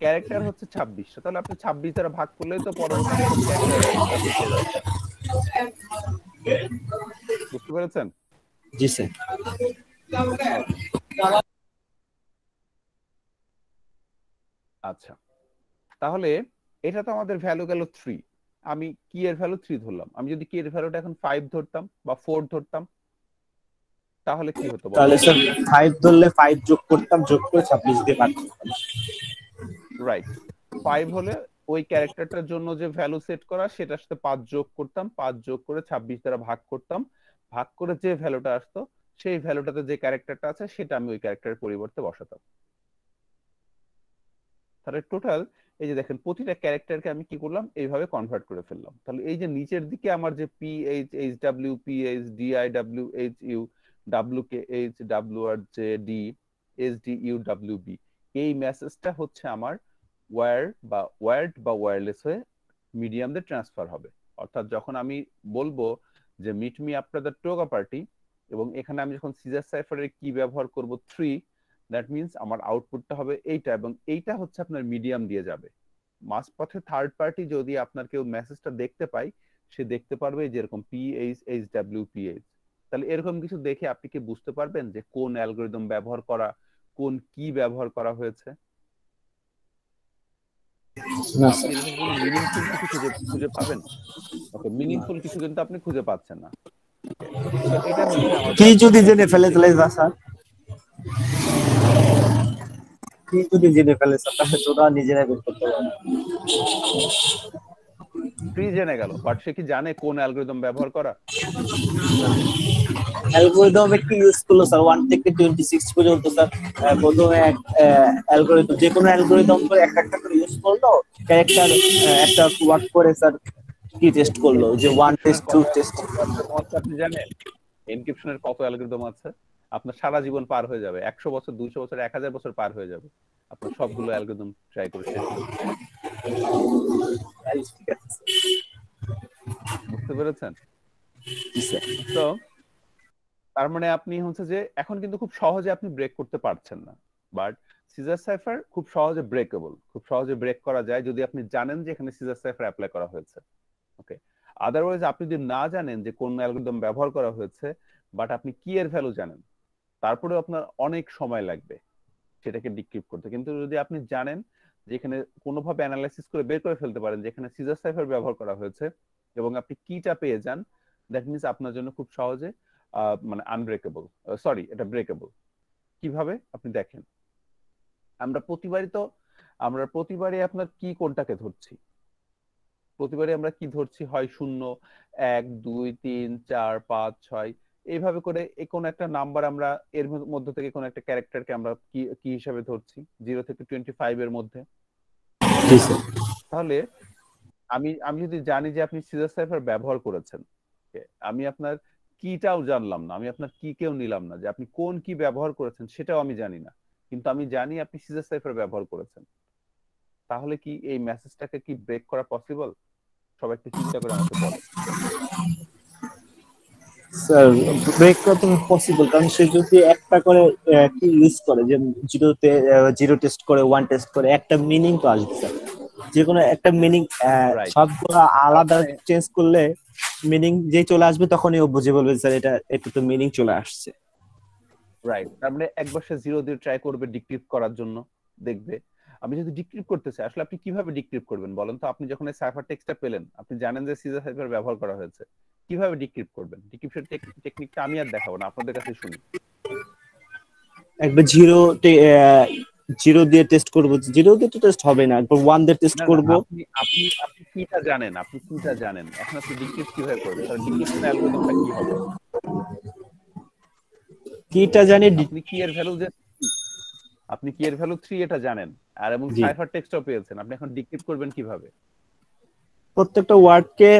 ক্যারেক্টার হচ্ছে 26টা, তাহলে আপনি 26 দ্বারা ভাগ করলেই তো পরবর্তীতে সব ক্যারেক্টারের অ্যান্সার আপনি পেয়ে যাচ্ছেন। বুঝতে পেরেছেন? জি স্যার। আচ্ছা, তাহলে এটা তো আমাদের ভ্যালু গেল 3। আমি কি এর ভ্যালু 3 ধরলাম, আমি যদি কি এর ভ্যালুটা এখন 5 ধরতাম বা 4 ধরতাম তাহলে কি হতো বলেন? তাহলে স্যার 5 ধরলে 5 যোগ করতাম, যোগ করে 26 দিয়ে ভাগ করতাম। রাইট। 5 হলে ওই ক্যারেক্টারটার জন্য যে ভ্যালু সেট করা সেটার সাথে 5 যোগ করতাম, 5 যোগ করে 26 দ্বারা ভাগ করতাম, ভাগ করে যে ভ্যালুটা আসতো সেই ভ্যালুটাতে যে ক্যারেক্টারটা আছে সেটা আমি ওই ক্যারেক্টারের পরিবর্তে বসাতাম। তাহলে টোটাল এই যে দেখেন প্রতিটা ক্যারেক্টারকে আমি কি করলাম এইভাবে কনভার্ট করে ফেললাম। তাহলে এই যে নিচের দিকে আমার যে P H H W P H D I W H U W K H W R J D S D U W B, এই মেসেজটা হচ্ছে আমার ওয়্যার্ড বা ওয়্যারলেস হয়ে মিডিয়ামদের ট্রান্সফার হবে। অর্থাৎ যখন আমি বলবো যে meet me after the toga party এবং এখানে আমি যখন সিজার সাইফারের কি ব্যবহার করব 3, দ্যাট মিন্স আমার আউটপুটটা হবে এইটা, এবং এইটা হচ্ছে আপনার মিডিয়াম দিয়ে যাবে। মাঝপথে থার্ড পার্টি যদি আপনার কেউ মেসেজটা দেখতে পায় সে দেখতে পারবে যেরকম PHHWPH, তাহলে এরকম কিছু দেখে আপনি কি বুঝতে পারবেন যে কোন অ্যালগরিদম ব্যবহার করা, কোন কি ব্যবহার করা হয়েছে? আপনি এরকম কোনো মিনিংফুল কিছু খুঁজে পাবেন? ওকে, মিনিংফুল কিছু কিন্তু আপনি খুঁজে পাচ্ছেন না। তো এটা হচ্ছে আমার কি যদি জেনে ফেলে তাহলে স্যার, কি যদি জেনে ফেলে স্যার তাহলে তোরা নিজেরাই বের করতে পারবে। ফ্রি জেনে গেল, বাট সে কি জানে কোন অ্যালগরিদম ব্যবহার করা? অ্যালগরিদম একটু ইউজ করলো স্যার 1 থেকে 26 পর্যন্ত স্যার। প্রথমে এক অ্যালগরিদম, যে কোনো অ্যালগরিদম করে একটা করে ইউজ করলো, ক্যারেক্টার একটা ওয়ার্ক করে স্যার কি টেস্ট করলো, যে 1 টেস্ট 2 টেস্ট। আপনি জানেন এনক্রিপশনের কত অ্যালগরিদম আছে? আপনার সারা জীবন পার হয়ে যাবে, 100 বছর 200 বছর 1000 বছর পার হয়ে যাবে আপনার সবগুলো অ্যালগরিদম ট্রাই করে শেষ করতে। বুঝতে পেরেছেন? তো তার মানে আপনি হচ্ছে যে এখন কিন্তু খুব সহজে আপনি ব্রেক করতে পারছেন না, বাট সিজার সাইফার খুব সহজে ব্রেকেবল, খুব সহজে ব্রেক করা যায় যদি আপনি জানেন যে এখানে সিজার সাইফার অ্যাপ্লাই করা হয়েছে। ওকে, আদারওয়াইজ আপনি যদি না জানেন যে কোন অ্যালগরিদম ব্যবহার করা হয়েছে, বাট আপনি কি এর ভ্যালু জানেন, তারপরেও আপনার অনেক সময় লাগবে সেটাকে ডিক্রিপ্ট করতে। কিন্তু যদি আপনি জানেন যে এখানে কোনোভাবে অ্যানালাইসিস করে বের করে ফেলতে পারেন যে এখানে সিজার সাইফার ব্যবহার করা হয়েছে এবং আপনি কিটা পেয়ে যান, দ্যাট মিন্স আপনার জন্য খুব সহজে মানে আনব্রেকেবল, সরি এটা ব্রেকেবল। কিভাবে আপনি দেখেন, আমরা প্রতিবারই আপনার কি কোনটাকে ধরছি, প্রতিবারই আমরা কি ধরছি, হয় 0, 1, 2, 3, 4, 5, 6 এইভাবে করে এই কোন একটা নাম্বার আমরা এর মধ্যে থেকে কোন একটা ক্যারেক্টারকে আমরা কি কি হিসাবে ধরছি 0 থেকে 25 এর মধ্যে। জি স্যার। তাহলে আমি আমি যদি জানি যে আপনি সিজার সাইফার ব্যবহার করেছেন, আমি আপনার কিটাও জানলাম না, আমি আপনার কি কেও নিলাম না, যে আপনি কোন কি ব্যবহার করেছেন সেটাও আমি জানি না, কিন্তু আমি জানি আপনি সিজার সাইফার ব্যবহার করেছেন, তাহলে কি এই মেসেজটাকে কি ব্রেক করা পসিবল? সবাই একটু চিন্তা করে আমাকে বলেন। স্যার ব্রেক করা তো পসিবল, কারণ সে যদি একটা করে কি ইউজ করে, যে জিরোতে 0 টেস্ট করে 1 টেস্ট করে, একটা মিনিং তো আসবে স্যার। যে কোনো একটা মিনিং রাইট, সবগুলো আলাদা চেঞ্জ করলে মিনিং যে চলে আসবে তখনই ও বুঝে বলবে স্যার এটা তো মিনিং চলে আসছে। রাইট, তার মানে একবার সে 0 দিয়ে ট্রাই করবে ডিক্রিপ্ট করার জন্য, দেখবে আমি যদি ডিক্রিপ্ট করতে চাই, আসলে আপনি কিভাবে ডিক্রিপ্ট করবেন বলেন তো? আপনি যখন এই সাইফার টেক্সটটা পেলেন, আপনি জানেন যে সিজার সাইফার ব্যবহার করা হয়েছে, কিভাবে ডিক্রিপ্ট করবেন? ডিক্রিপশন টেকনিকটা আমি আর দেখাবো না, আপনাদের কাছে শুনি। একবার জিরো দিয়ে টেস্ট করবো, 0 দিয়ে তো টেস্ট হবে না, একবার 1 দিয়ে টেস্ট না না, করবো। আপনি আপনি আপনি কিটা জানেন, আপনি কিটা জানেন, এখন আপনি ডিক্রিপ্ট কিভাবে করবেন? তাহলে ডিক্রিপশন অ্যালগরিদমটা কি হবে? কিটা জানি আপনি কি এর ভ্যালু যে আপনি কি এর ভ্যালু 3 এটা জানেন, আর এবং জি। সাইফার টেক্সটও পেয়েছেন, আপনি এখন ডিক্রিপ্ট করবেন কিভাবে? প্রত্যেকটা ওয়ার্ডকে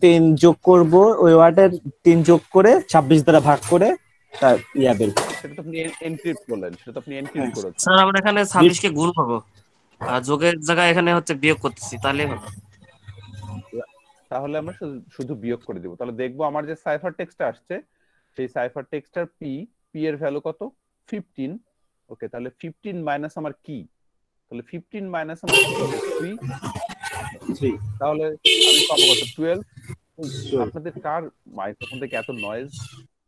3 যোগ করব, ওই ওয়ার্ডের 3 যোগ করে 26 দ্বারা ভাগ করে তার বের করব। সেটা তো আপনি এনক্রিপ্ট করলেন, সেটা তো আপনি এনক্রিপ্ট করেছেন। স্যার আমরা এখানে 26 কে গুণ করবো, আর যোগের জায়গায় এখানে হচ্ছে বিয়োগ করতেছি, তাহলেই হবে। তাহলে আমরা শুধু বিয়োগ করে দিব, তাহলে দেখবো আমার যে সাইফার টেক্সটটা আসছে, সেই সাইফার টেক্সটার পি এর ভ্যালু কত? 15। ওকে, তাহলে 15 মাইনাস আমার কি, তাহলে 15 মাইনাস আমার কি কত? 3। তাহলে আমি পাবো কত? 12। আপনাদের কার মাইক্রোফোন থেকে এত নয়েজ?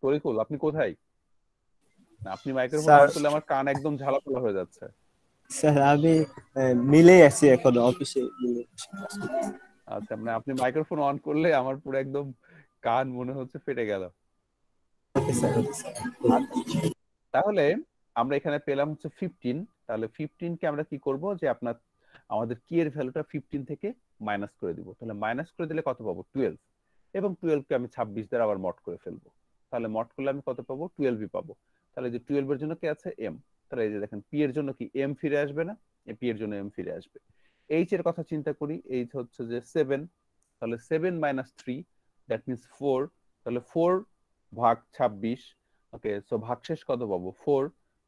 তরিকুল আপনি কোথায়? না, আপনি মাইক্রোফোন অন করলে আমার কান একদম ঝালাপালা হয়ে যাচ্ছে। স্যার আমি মিলে আছি এখন অফিসে। আচ্ছা, মানে আপনি মাইক্রোফোন অন করলে আমার পুরো একদম কান মনে হচ্ছে ফেটে গেল। তাহলে আমরা এখানে পেলাম হচ্ছে 15। তাহলে 15 কে আমরা কি করব, যে আপনার আমাদের কি এর ভ্যালুটা 15 থেকে মাইনাস করে দিব, তাহলে মাইনাস করে দিলে কত পাবো? 12। এবং 12 কে আমি 26 দ্বারা আবার মড করে ফেলবো, তাহলে মড করলে আমি কত পাবো? 12ই পাবো। তাহলে যে 12 এর জন্য কি আছে? এম। তাহলে এই যে দেখেন পি এর জন্য কি এম ফিরে আসবে না? পি এর জন্য এম ফিরে আসবে। এইচ এর কথা চিন্তা করি, এইচ হচ্ছে যে 7, তাহলে 7 মাইনাস 3 দ্যাট মিন্স 4, তাহলে 4 ভাগ 26। ওকে, সো ভাগশেষ কত পাবো? 4।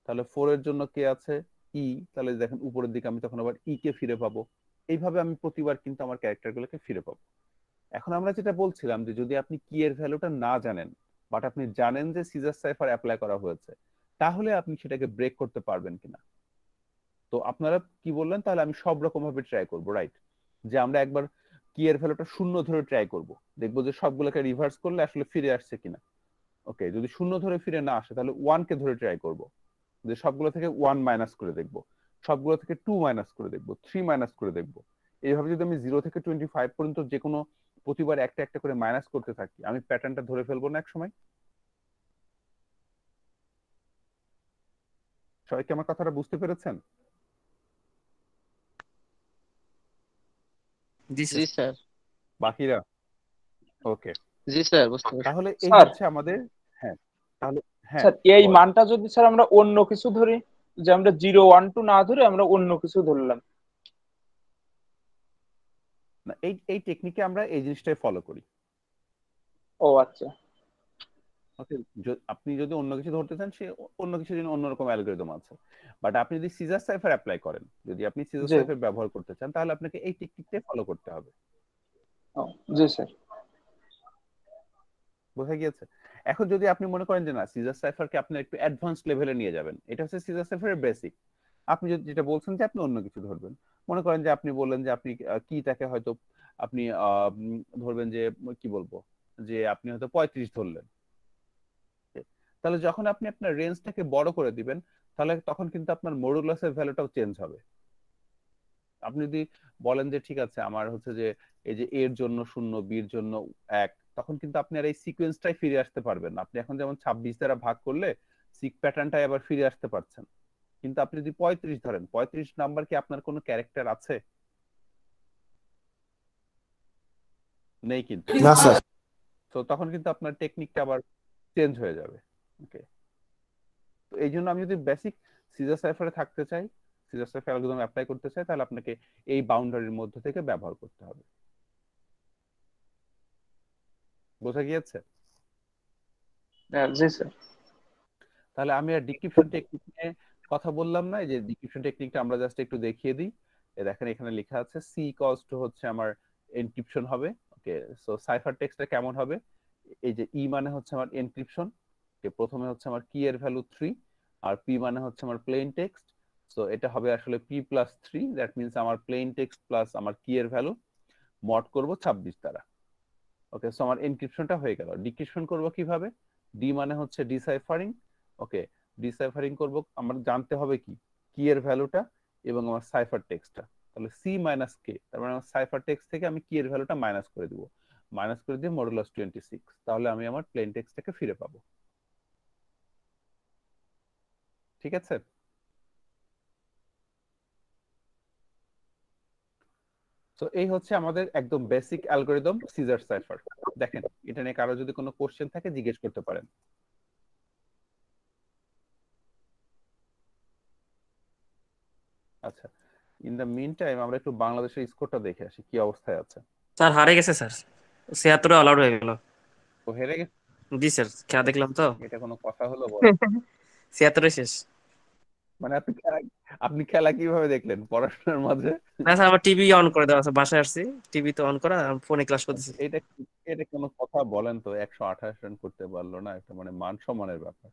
তাহলে 4 এর জন্য কে আছে? ই। তাহলে দেখেন উপরের দিকে আমি তখন আবার ই কে ফিরে পাবো। এইভাবে আমি প্রতিবার কিন্তু আমার ক্যারেক্টার গুলোকে ফিরে পাবো। এখন আমরা যেটা বলছিলাম, যে যদি আপনি কি এর ভ্যালুটা না জানেন, বাট আপনি জানেন যে সিজার সাইফার অ্যাপ্লাই করা হয়েছে, তাহলে আপনি সেটাকে ব্রেক করতে পারবেন কিনা। তো আপনারা কি বললেন, তাহলে আমি সব রকম ভাবে ট্রাই করব, রাইট? যে আমরা একবার কি এর ভ্যালুটা 0 ধরে ট্রাই করব, দেখবো যে সবগুলোকে রিভার্স করলে আসলে ফিরে আসছে কিনা। ওকে, যদি 0 ধরে ফিরে না আসে, তাহলে 1 কে ধরে ট্রাই করব, যে সবগুলো থেকে 1 মাইনাস করে দেখব, সবগুলো থেকে 2 মাইনাস করে দেখব, 3 মাইনাস করে দেখব। এইভাবে যদি আমি 0 থেকে 25 পর্যন্ত যে কোনো প্রতিবার একটা একটা করে মাইনাস করতে থাকি, আমি প্যাটার্নটা ধরে ফেলবো না এক সময়? সবাই কি আমার কথাটা বুঝতে পেরেছেন? জি জি স্যার। স্যার। বাকিরা? ওকে, জি স্যার, বুঝতে পারছি। তাহলে এই স্যার হচ্ছে আমাদের। হ্যাঁ, তাহলে হ্যাঁ স্যার এই বলেন। মানটা যদি স্যার আমরা অন্য কিছু ধরি, যে আমরা 0, 1, 2 না ধরে আমরা অন্য কিছু ধরলাম, না, এই এই টেকনিকে আমরা এই জিনিসটাই ফলো করি। ও আচ্ছা। ওকে, আপনি যদি অন্য কিছু ধরতে চান, সে অন্য কিছুর জন্য অন্যরকম অ্যালগরিদম আছে। বাট আপনি যদি সিজার সাইফার অ্যাপ্লাই করেন, যদি আপনি সিজার জি। সাইফার ব্যবহার করতে চান, তাহলে আপনাকে এই টেকনিকটাই ফলো করতে হবে। ও, জি স্যার। বোঝা গিয়েছে? এখন যদি আপনি মনে করেন যে না, সিজার সাইফারকে আপনি একটু অ্যাডভান্স লেভেলে নিয়ে যাবেন, এটা হচ্ছে সিজার সাইফারের বেসিক। আপনি যদি যেটা বলছেন যে আপনি অন্য কিছু ধরবেন, মনে করেন যে আপনি বললেন যে আপনি কিটাকে হয়তো আপনি ধরবেন যে কি বলবো, যে আপনি হয়তো 35 ধরলেন। তাহলে যখন আপনি আপনার রেঞ্জটাকে বড় করে দিবেন, তাহলে তখন কিন্তু আপনার মডুলাসের ভ্যালুটাও চেঞ্জ হবে। আপনি যদি বলেন যে ঠিক আছে, আমার হচ্ছে যে এই যে এর জন্য 0, বির জন্য 1, তখন কিন্তু আপনি আর এই সিকোয়েন্সটাই ফিরে আসতে পারবেন না। আপনি এখন যেমন 26 দ্বারা ভাগ করলে সিক প্যাটার্নটাই আবার ফিরে আসতে পারছেন, কিন্তু আপনি যদি 35 ধরেন, 35 নাম্বার কি আপনার কোনো ক্যারেক্টার আছে? নেই কিন্তু। না স্যার। তো তখন কিন্তু আপনার টেকনিকটা আবার চেঞ্জ হয়ে যাবে। ওকে, তো এই জন্য আমি যদি বেসিক সিজার সাইফারে থাকতে চাই, সিজার সাইফার অ্যালগরিদম অ্যাপ্লাই করতে চাই, তাহলে আপনাকে এই বাউন্ডারির মধ্যে থেকে ব্যবহার করতে হবে। বোঝা গিয়েছে? জি স্যার। তাহলে আমি আর ডিক্রিপশন টেকনিক নিয়ে কথা বললাম না। এই যে ডিক্রিপশন টেকনিকটা আমরা জাস্ট একটু দেখিয়ে দিই। দেখেন এখানে লেখা আছে সি ইকুয়ালস টু হচ্ছে আমার এনক্রিপশন হবে। ওকে, সো সাইফার টেক্সটটা কেমন হবে? এই যে ই মানে হচ্ছে আমার এনক্রিপশন, প্রথমে হচ্ছে আমার কি এর ভ্যালু 3, আর পি মানে হচ্ছে আমার প্লেন টেক্সট। সো এটা হবে আসলে পি প্লাস 3, দ্যাট মিনস আমার প্লেন টেক্সট প্লাস আমার কি এর ভ্যালু মড করব 26 দ্বারা। ওকে, সো আমার এনক্রিপশনটা হয়ে গেল। ডিক্রিপশন করব কিভাবে? ডি মানে হচ্ছে ডিসাইফারিং। ওকে, ডিসাইফারিং করব, আমার জানতে হবে কি কি এর ভ্যালুটা এবং আমার সাইফার টেক্সটটা। তাহলে সি মাইনাস কে, তার মানে আমার সাইফার টেক্সট থেকে আমি কি এর ভ্যালুটা মাইনাস করে দিব, মাইনাস করে দিয়ে মডুলাস 26, তাহলে আমি আমার প্লেন টেক্সটটাকে ফিরে পাবো। ঠিক আছে? তো এই হচ্ছে আমাদের একদম বেসিক অ্যালগরিদম সিজার সাইফার। দেখেন এটা নিয়ে কারো যদি কোনো কোশ্চেন থাকে জিজ্ঞেস করতে পারেন। আচ্ছা, ইন দ্য মিন টাইম আমরা একটু বাংলাদেশের স্কোরটা দেখে আসি কি অবস্থায় আছে। স্যার হারে গেছে স্যার, 76 অল আউট হয়ে গেল। ও হেরে গেছে? জি স্যার, খেলা দেখলাম তো। এটা কোনো কথা হলো বল? 76 শেষ। মানে আপনি খেলা কিভাবে দেখলেন? পড়াশোনার মাঝে? না স্যার, আমার টিভি অন করে দেওয়া আছে, বাসায় আসছি, টিভি তো অন করা, ফোনে ক্লাস করতেছি। এটা এটা কোনো কথা বলেন তো? 128 রান করতে পারলো না, এটা মানে মান সম্মানের ব্যাপার।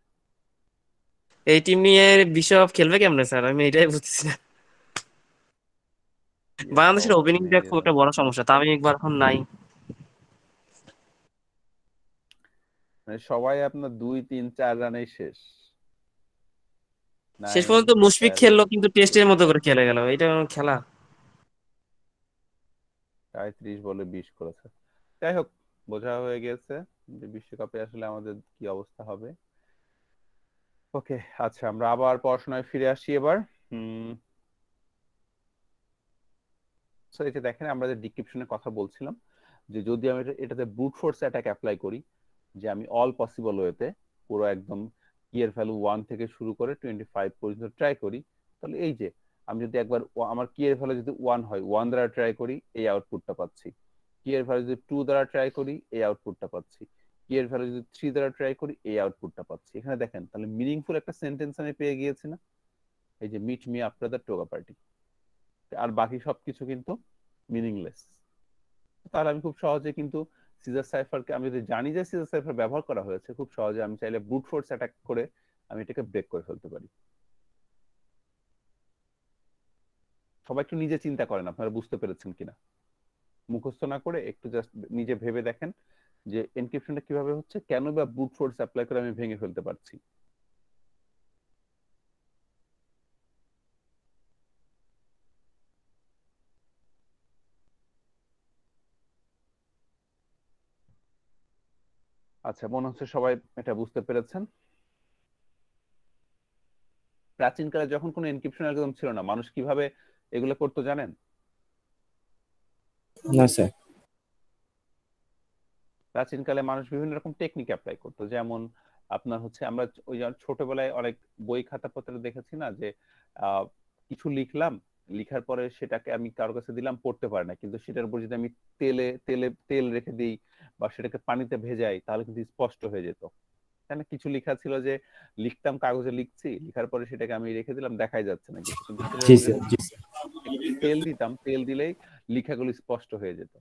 এই টিম নিয়ে বিশ্বকাপ খেলবে কেমনে স্যার, আমি এটাই বুঝতেছি না। বাংলাদেশের সব ওপেনিংটা মেরে খুব একটা দেবে। বড় সমস্যা, তামিম ইকবাল এখন নাই। মানে সবাই আপনার 2, 3, 4 রানেই শেষ। শেষ নাইম, পর্যন্ত মুশফিক খেললো, তাহমিদ, কিন্তু টেস্টের মতো করে খেলে গেল, এটা কোনো খেলা? 30 বলে 20 করেছে। যাই হোক, বোঝা হয়ে গেছে যে বিশ্বকাপে আসলে আমাদের কি অবস্থা হবে। ওকে, আচ্ছা আমরা আবার পড়াশোনায় ফিরে আসি এবার। সো এই যে দেখেন আমরা যে ডিক্রিপশনের কথা বলছিলাম, যে যদি আমি এটাতে ব্রুট ফোর্স অ্যাটাক অ্যাপ্লাই করি, যে আমি অল পসিবল ওয়েতে পুরো একদম কি এর ভ্যালু 1 থেকে শুরু করে 25 পর্যন্ত ট্রাই করি, তাহলে এই যে আমি যদি একবার আমার কি এর ভ্যালু যদি 1 হয়, 1 দ্বারা ট্রাই করি, এই আউটপুটটা পাচ্ছি। কি এর ভ্যালু যদি 2 দ্বারা ট্রাই করি, এই আউটপুটটা পাচ্ছি। কি এর ভ্যালু যদি 3 দ্বারা ট্রাই করি, এই আউটপুটটা পাচ্ছি। এখানে দেখেন তাহলে মিনিংফুল একটা সেন্টেন্স আমি পেয়ে গিয়েছি না? এই যে meet me after the toga party, আর বাকি সবকিছু কিন্তু মিনিংলেস। তাহলে আমি খুব সহজে কিন্তু সিজার সাইফারকে, আমি যদি জানি যে সিজার সাইফার ব্যবহার করা হয়েছে, খুব সহজে আমি চাইলে ব্রুট ফোর্স অ্যাটাক করে আমি এটাকে ব্রেক করে ফেলতে পারি। সবাই একটু নিজে চিন্তা করেন আপনারা বুঝতে পেরেছেন কিনা, মুখস্থ না করে একটু জাস্ট নিজে ভেবে দেখেন যে এনক্রিপশনটা কিভাবে হচ্ছে, কেন বা ব্রুট ফোর্স অ্যাপ্লাই করে আমি ভেঙে ফেলতে পারছি। আচ্ছা, মনে হচ্ছে সবাই এটা বুঝতে পেরেছেন। প্রাচীনকালে যখন কোনো এনক্রিপশন অ্যালগরিদম ছিল না, মানুষ কিভাবে এগুলো করতো জানেন? না স্যার। প্রাচীনকালে মানুষ বিভিন্ন রকম টেকনিক অ্যাপ্লাই করতো। যেমন আপনার হচ্ছে আমরা ওই যে ছোটবেলায় অনেক বই খাতাপত্রে দেখেছি না, যে কিছু লিখলাম, লিখার পরে সেটাকে আমি কারোর কাছে দিলাম, পড়তে পারে না, কিন্তু সেটার উপর যদি আমি তেল রেখে দিই বা সেটাকে পানিতে ভেজাই, তাহলে কিন্তু স্পষ্ট হয়ে যেত। তাই না? কিছু লেখা ছিল যে লিখতাম, কাগজে লিখছি, লিখার পরে সেটাকে আমি রেখে দিলাম, দেখাই যাচ্ছে না কিছু, কিন্তু সেটার জি উপর স্যার, জি স্যার। একটু তেল দিতাম, তেল দিলেই লেখাগুলো স্পষ্ট হয়ে যেত।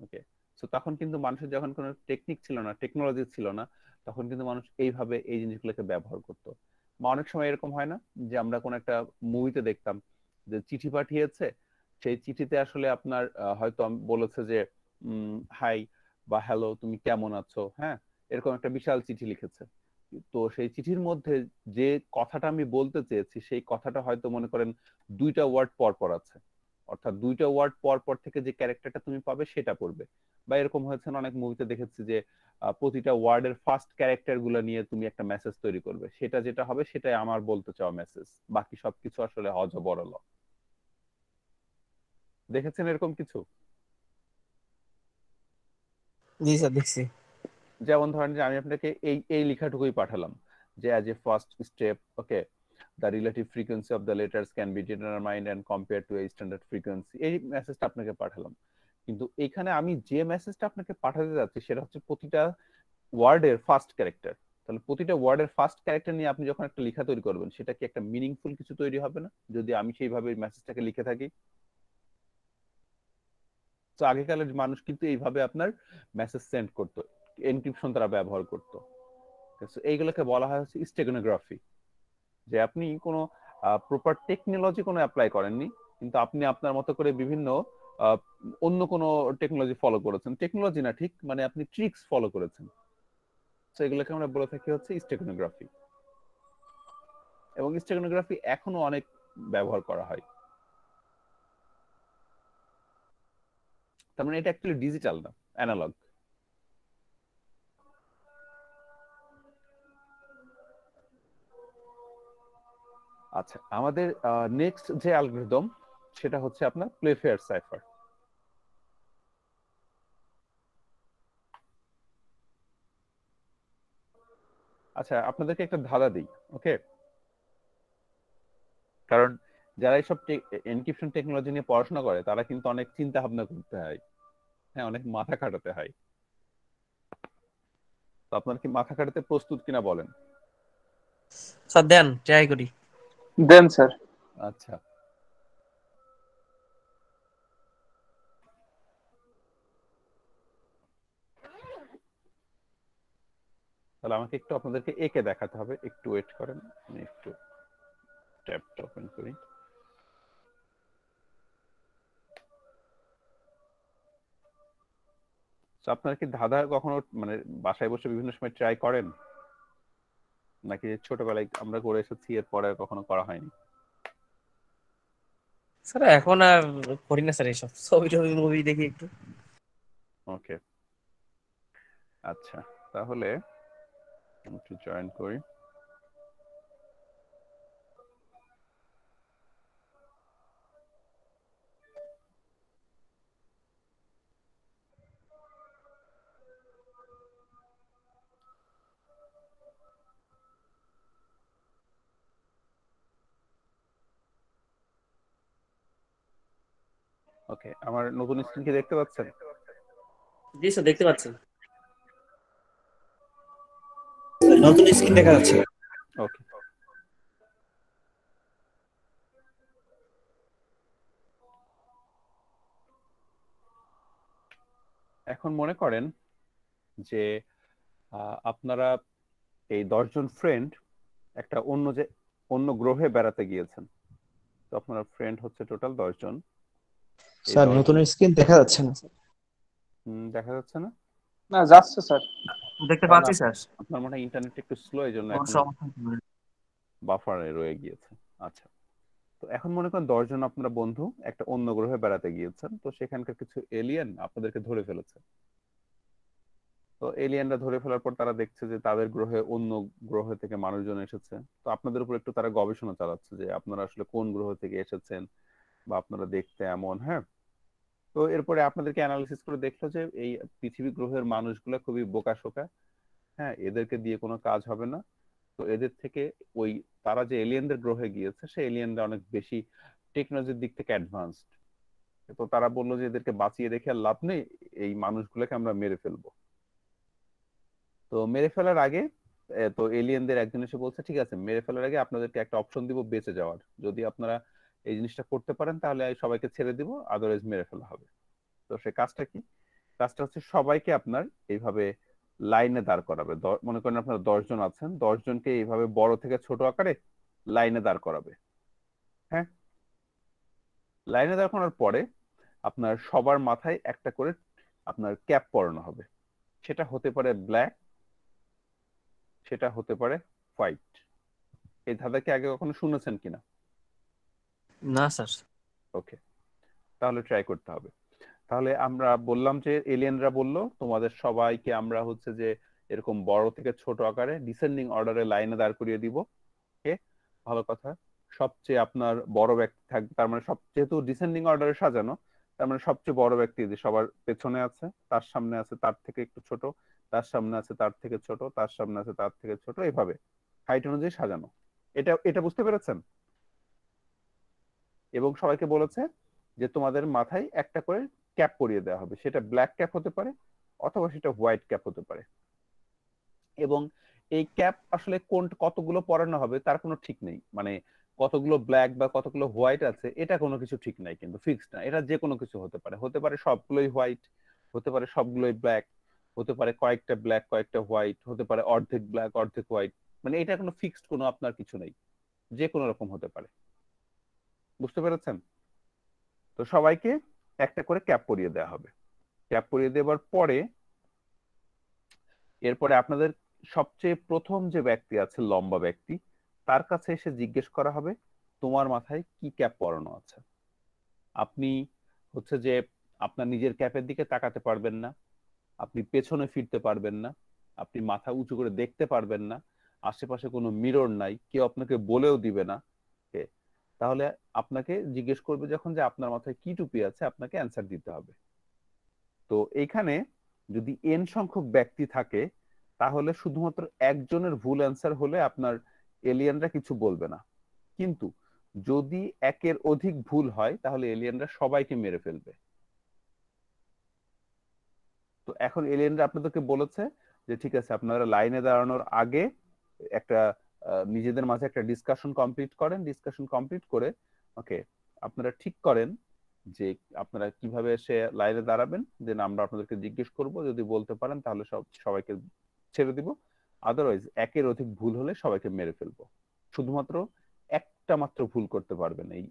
ওকে, তো তখন কিন্তু মানুষের যখন কোনো টেকনিক ছিল না, টেকনোলজি ছিল না, তখন কিন্তু মানুষ এইভাবে এই জিনিসগুলোকে ব্যবহার করতো। বা অনেক সময় এরকম হয় না যে আমরা কোন একটা মুভিতে দেখতাম যে চিঠি পাঠিয়েছে, সেই চিঠিতে আসলে আপনার হয়তো বলেছে যে হাই বা হ্যালো, তুমি কেমন আছো, হ্যাঁ, এরকম একটা বিশাল চিঠি লিখেছে। তো সেই চিঠির মধ্যে যে কথাটা আমি বলতে চেয়েছি, সেই কথাটা হয়তো মনে করেন 2টা ওয়ার্ড পর পর আছে। অর্থাৎ দুইটা ওয়ার্ড পর পর থেকে যে ক্যারেক্টারটা তুমি পাবে সেটা পড়বে। বা এরকম হয়েছে না, অনেক মুভিতে দেখেছি যে প্রতিটা ওয়ার্ডের ফার্স্ট ক্যারেক্টার গুলো নিয়ে তুমি একটা মেসেজ তৈরি করবে, সেটা যেটা হবে সেটাই আমার বলতে চাওয়া মেসেজ, বাকি সবকিছু আসলে হজ বড়। দেখেছেন এরকম কিছু? জি স্যার দেখছি। যেমন ধরেন যে আমি আপনাকে এই এই লেখাটুকুই পাঠালাম যে as a first step, okay, the relative frequency of the letters can be determined and compare to a standard frequency, এই মেসেজটা আপনাকে পাঠালাম। কিন্তু এখানে আমি যে মেসেজটা আপনাকে পাঠাতে যাচ্ছি সেটা হচ্ছে প্রতিটা ওয়ার্ডের ফার্স্ট ক্যারেক্টার। তাহলে প্রতিটা ওয়ার্ডের ফার্স্ট ক্যারেক্টার নিয়ে আপনি যখন একটা লেখা তৈরি করবেন, সেটা কি একটা মিনিংফুল কিছু তৈরি হবে না যদি আমি সেইভাবে মেসেজটাকে লিখে থাকি? তো আগেকালের মানুষ কিন্তু এইভাবে আপনার মেসেজ সেন্ড করতো, এনক্রিপশন তারা ব্যবহার করতো। এইগুলোকে বলা হয় হচ্ছে স্টেগনোগ্রাফি। যে আপনি কোনো প্রপার টেকনোলজি কোনো অ্যাপ্লাই করেননি, কিন্তু আপনি আপনার মতো করে বিভিন্ন অন্য কোনো টেকনোলজি ফলো করেছেন, টেকনোলজি না ঠিক, মানে আপনি ট্রিক্স ফলো করেছেন। তো এগুলোকে আমরা বলে থাকি হচ্ছে স্টেগনোগ্রাফি। এবং স্টেগনোগ্রাফি এখনো অনেক ব্যবহার করা হয়। তার মানে এটা অ্যাকচুয়ালি ডিজিটাল না, অ্যানালগ। আচ্ছা, আমাদের নেক্সট যে অ্যালগরিদম সেটা হচ্ছে আপনার প্লেফেয়ার সাইফার। আচ্ছা, আপনাদেরকে একটা ধাঁধা দিই, ওকে? কারণ যারা এইসব এনক্রিপশন টেকনোলজি নিয়ে পড়াশোনা করে তারা কিন্তু অনেক চিন্তা ভাবনা করতে হয়, হ্যাঁ, অনেক মাথা খাটাতে হয়। তো আপনার কি মাথা খাটাতে প্রস্তুত কিনা বলেন? স্যার দেন ট্রাই করি। দেন স্যার। আচ্ছা, তাহলে আমাকে একটু আপনাদেরকে একে দেখাতে হবে, একটু ওয়েট করেন, আমি একটু ট্যাবটা ওপেন করি। তো আপনারা কি ধাঁধা কখনো মানে বাসায় বসে বিভিন্ন সময় ট্রাই করেন, নাকি ছোটবেলায় আমরা করে এসেছি এরপরে আর কখনো করা হয়নি? স্যার এখন আর করি না স্যার, এইসব ছবি টবি মুভি দেখি একটু। ওকে, আচ্ছা, তাহলে একটু জয়েন করি। ওকে, আমার নতুন স্ক্রিন কি দেখতে পাচ্ছেন? জি স্যার দেখতে পাচ্ছি। নতুন স্ক্রিন দেখা যাচ্ছে। ওকে, এখন মনে করেন যে আপনারা এই 10 জন ফ্রেন্ড একটা অন্য গ্রহে বেড়াতে গিয়েছেন। তো আপনার ফ্রেন্ড হচ্ছে টোটাল 10 জন। এই স্যার 10 নতুন জন স্ক্রিন দেখা যাচ্ছে না স্যার। দেখা যাচ্ছে না? না, যাচ্ছে স্যার। দেখতে তাহলে পাচ্ছি স্যার। আপনার মনে হয় ইন্টারনেট একটু স্লো, এই জন্য কোনো এখনো সমস্যা নেই। বাফারে রয়ে গিয়েছে। আচ্ছা, তো এখন মনে করেন 10 জন আপনারা বন্ধু একটা অন্য গ্রহে বেড়াতে গিয়েছেন, তো সেখানকার কিছু এলিয়েন আপনাদেরকে ধরে ফেলেছে। তো এলিয়েনরা ধরে ফেলার পর তারা দেখছে যে তাদের গ্রহে অন্য গ্রহ থেকে মানুষজন এসেছে। তো আপনাদের উপর একটু তারা গবেষণা চালাচ্ছে যে আপনারা আসলে কোন গ্রহ থেকে এসেছেন বা আপনারা দেখতে এমন, হ্যাঁ। তো এরপরে আপনাদেরকে অ্যানালিসিস করে দেখলো যে এই পৃথিবী গ্রহের মানুষগুলো খুবই বোকাশোকা, হ্যাঁ, এদেরকে দিয়ে কোনো কাজ হবে না। তো এদের থেকে ওই তারা যে এলিয়েনদের গ্রহে গিয়েছে সেই এলিয়েনরা অনেক বেশি টেকনোলজির দিক থেকে অ্যাডভান্সড। তো তারা বললো যে এদেরকে বাঁচিয়ে রেখে আর লাভ নেই, এই মানুষগুলোকে আমরা মেরে ফেলবো। তো মেরে ফেলার আগে তো এলিয়েনদের একজন এসে বলছে ঠিক আছে, মেরে ফেলার আগে আপনাদেরকে একটা অপশন দিব বেঁচে যাওয়ার, যদি আপনারা এই জিনিসটা করতে পারেন তাহলে সবাইকে ছেড়ে দিব, আদারওয়াইজ মেরে ফেলা হবে। তো সে কাজটা কি? কাজটা হচ্ছে সবাইকে আপনার এইভাবে লাইনে দাঁড় করাবে। মনে করেন আপনারা 10 জন আছেন, 10 জনকে এইভাবে বড় থেকে ছোট আকারে লাইনে দাঁড় করাবে, হ্যাঁ। লাইনে দাঁড় করানোর পরে আপনার সবার মাথায় একটা করে আপনার ক্যাপ পরানো হবে। সেটা হতে পারে ব্ল্যাক, সেটা হতে পারে হোয়াইট। এই ধাঁধাকে আগে কখনো শুনেছেন কিনা? না স্যার। ওকে, তাহলে ট্রাই করতে হবে। তাহলে আমরা বললাম যে এলিয়েনরা বলল তোমাদের সবাইকে আমরা হচ্ছে যে এরকম বড় থেকে ছোট আকারে ডিসেন্ডিং অর্ডারে লাইনে দাঁড় করিয়ে দিব। ওকে, ভালো কথা। সবচেয়ে আপনার বড় ব্যক্তি থাকবে, তার মানে সব যেহেতু ডিসেন্ডিং অর্ডারে সাজানো, তার মানে সবচেয়ে বড় ব্যক্তি যে সবার পেছনে আছে, তার সামনে আছে তার থেকে একটু ছোট, তার সামনে আছে তার থেকে ছোট, তার সামনে আছে তার থেকে ছোট, এইভাবে হাইট অনুযায়ী সাজানো। এটা এটা বুঝতে পেরেছেন? এবং সবাইকে বলেছে যে তোমাদের মাথায় একটা করে ক্যাপ পরিয়ে দেওয়া হবে, সেটা ব্ল্যাক ক্যাপ হতে পারে অথবা সেটা হোয়াইট ক্যাপ হতে পারে। এবং এই ক্যাপ আসলে কোন কতগুলো পরানো হবে তার কোনো ঠিক নেই, মানে কতগুলো ব্ল্যাক বা কতগুলো হোয়াইট আছে এটা কোনো কিছু ঠিক নাই, কিন্তু ফিক্সড না। এটা যে কোনো কিছু হতে পারে, হতে পারে সবগুলোই হোয়াইট, হতে পারে সবগুলোই ব্ল্যাক, হতে পারে কয়েকটা ব্ল্যাক কয়েকটা হোয়াইট, হতে পারে অর্ধেক ব্ল্যাক অর্ধেক হোয়াইট, মানে এটা কোনো ফিক্সড কোনো আপনার কিছু নেই, যে কোনো রকম হতে পারে। বুঝতে পেরেছেন? তো সবাইকে একটা করে ক্যাপ পরিয়ে দেওয়া হবে। ক্যাপ পরিয়ে দেওয়ার পরে এরপরে আপনাদের সবচেয়ে প্রথম যে ব্যক্তি আছে, লম্বা ব্যক্তি, তার কাছে এসে জিজ্ঞেস করা হবে তোমার মাথায় কি ক্যাপ পরানো আছে। আপনি হচ্ছে যে আপনার নিজের ক্যাপের দিকে তাকাতে পারবেন না, আপনি পেছনে ফিরতে পারবেন না, আপনি মাথা উঁচু করে দেখতে পারবেন না, আশেপাশে কোনো মিরর নাই, কেউ আপনাকে বলেও দিবে না। তাহলে আপনাকে জিজ্ঞেস করবে যখন যে আপনার মাথায় কি টুপি আছে, আপনাকে অ্যান্সার দিতে হবে। তো এইখানে যদি এন সংখ্যক ব্যক্তি থাকে তাহলে শুধুমাত্র একজনের ভুল অ্যান্সার হলে আপনার এলিয়েনরা কিছু বলবে না, কিন্তু যদি একের অধিক ভুল হয় তাহলে এলিয়েনরা সবাইকে মেরে ফেলবে। তো এখন এলিয়েনরা আপনাদেরকে বলেছে যে ঠিক আছে, আপনারা লাইনে দাঁড়ানোর আগে একটা নিজেদের মাঝে একটা ডিসকাশন কমপ্লিট করেন, ডিসকাশন কমপ্লিট করে ওকে আপনারা ঠিক করেন যে আপনারা কিভাবে এসে লাইনে দাঁড়াবেন, দেন আমরা আপনাদেরকে জিজ্ঞেস করব, যদি বলতে পারেন তাহলে সবাইকে ছেড়ে দিব, আদারওয়াইজ একের অধিক ভুল হলে সবাইকে মেরে ফেলবো। শুধুমাত্র একটা মাত্র ভুল করতে পারবেন, এই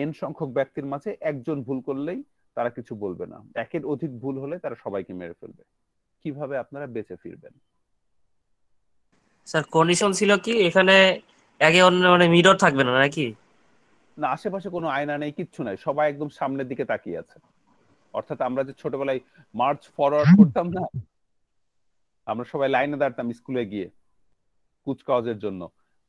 এন সংখ্যক ব্যক্তির মাঝে একজন ভুল করলেই তারা কিছু বলবে না, একের অধিক ভুল হলে তারা সবাইকে মেরে ফেলবে। কিভাবে আপনারা বেঁচে ফিরবেন? স্যার কন্ডিশন ছিল কি এখানে একে অন্য মানে মিরর থাকবে না নাকি? না, আশেপাশে কোনো আয়না নেই, কিচ্ছু নাই, সবাই একদম সামনের দিকে তাকিয়ে আছে। অর্থাৎ আমরা যে ছোটবেলায় মার্চ ফরওয়ার্ড করতাম না, আমরা সবাই লাইনে দাঁড়াতাম স্কুলে গিয়ে কুচকাওয়াজের জন্য,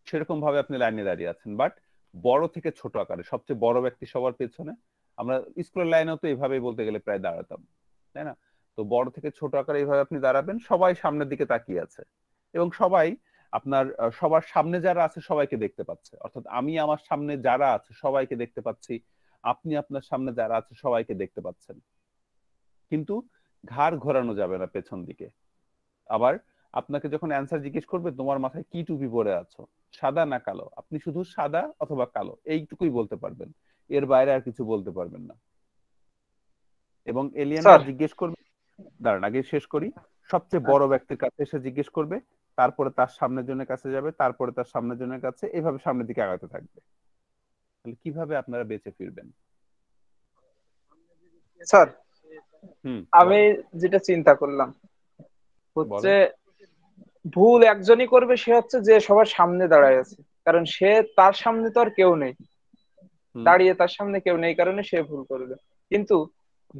সেরকম ভাবে আপনি লাইনে দাঁড়িয়ে আছেন, বাট বড় থেকে ছোট আকারে সবচেয়ে বড় ব্যক্তি সবার পেছনে। আমরা স্কুলের লাইনেও তো এইভাবেই বলতে গেলে প্রায় দাঁড়াতাম, তাই না? তো বড় থেকে ছোট আকারে এইভাবে আপনি দাঁড়াবেন, সবাই সামনের দিকে তাকিয়ে আছে এবং সবাই আপনার সবার সামনে যারা আছে সবাইকে দেখতে পাচ্ছে। অর্থাৎ আমি আমার সামনে যারা আছে সবাইকে দেখতে পাচ্ছি, আপনি আপনার সামনে যারা আছে সবাইকে দেখতে পাচ্ছেন, কিন্তু ঘাড় ঘোরানো যাবে না পেছন দিকে। আবার আপনাকে যখন অ্যান্সার জিজ্ঞেস করবে তোমার মাথায় কি টুপি পরে আছো, সাদা না কালো, আপনি শুধু সাদা অথবা কালো এইটুকুই বলতে পারবেন, এর বাইরে আর কিছু বলতে পারবেন না। এবং এলিয়েনরা স্যার জিজ্ঞেস করবে, দাঁড়ান আগে শেষ করি, সবচেয়ে বড় ব্যক্তির কাছে এসে জিজ্ঞেস করবে, তারপরে তার সামনের জনের কাছে যাবে, তারপরে তার সামনের জনের কাছে, এইভাবে সামনের দিকে আগাতে থাকবে। তাহলে কিভাবে আপনারা বেঁচে ফিরবেন? স্যার আমি বলেন যেটা চিন্তা করলাম হচ্ছে বলেন। ভুল একজনই করবে, সে হচ্ছে যে সবার সামনে দাঁড়ায় আছে, কারণ সে তার সামনে তো আর কেউ নেই, হুম দাঁড়িয়ে তার সামনে কেউ নেই কারণে সে ভুল করবে। কিন্তু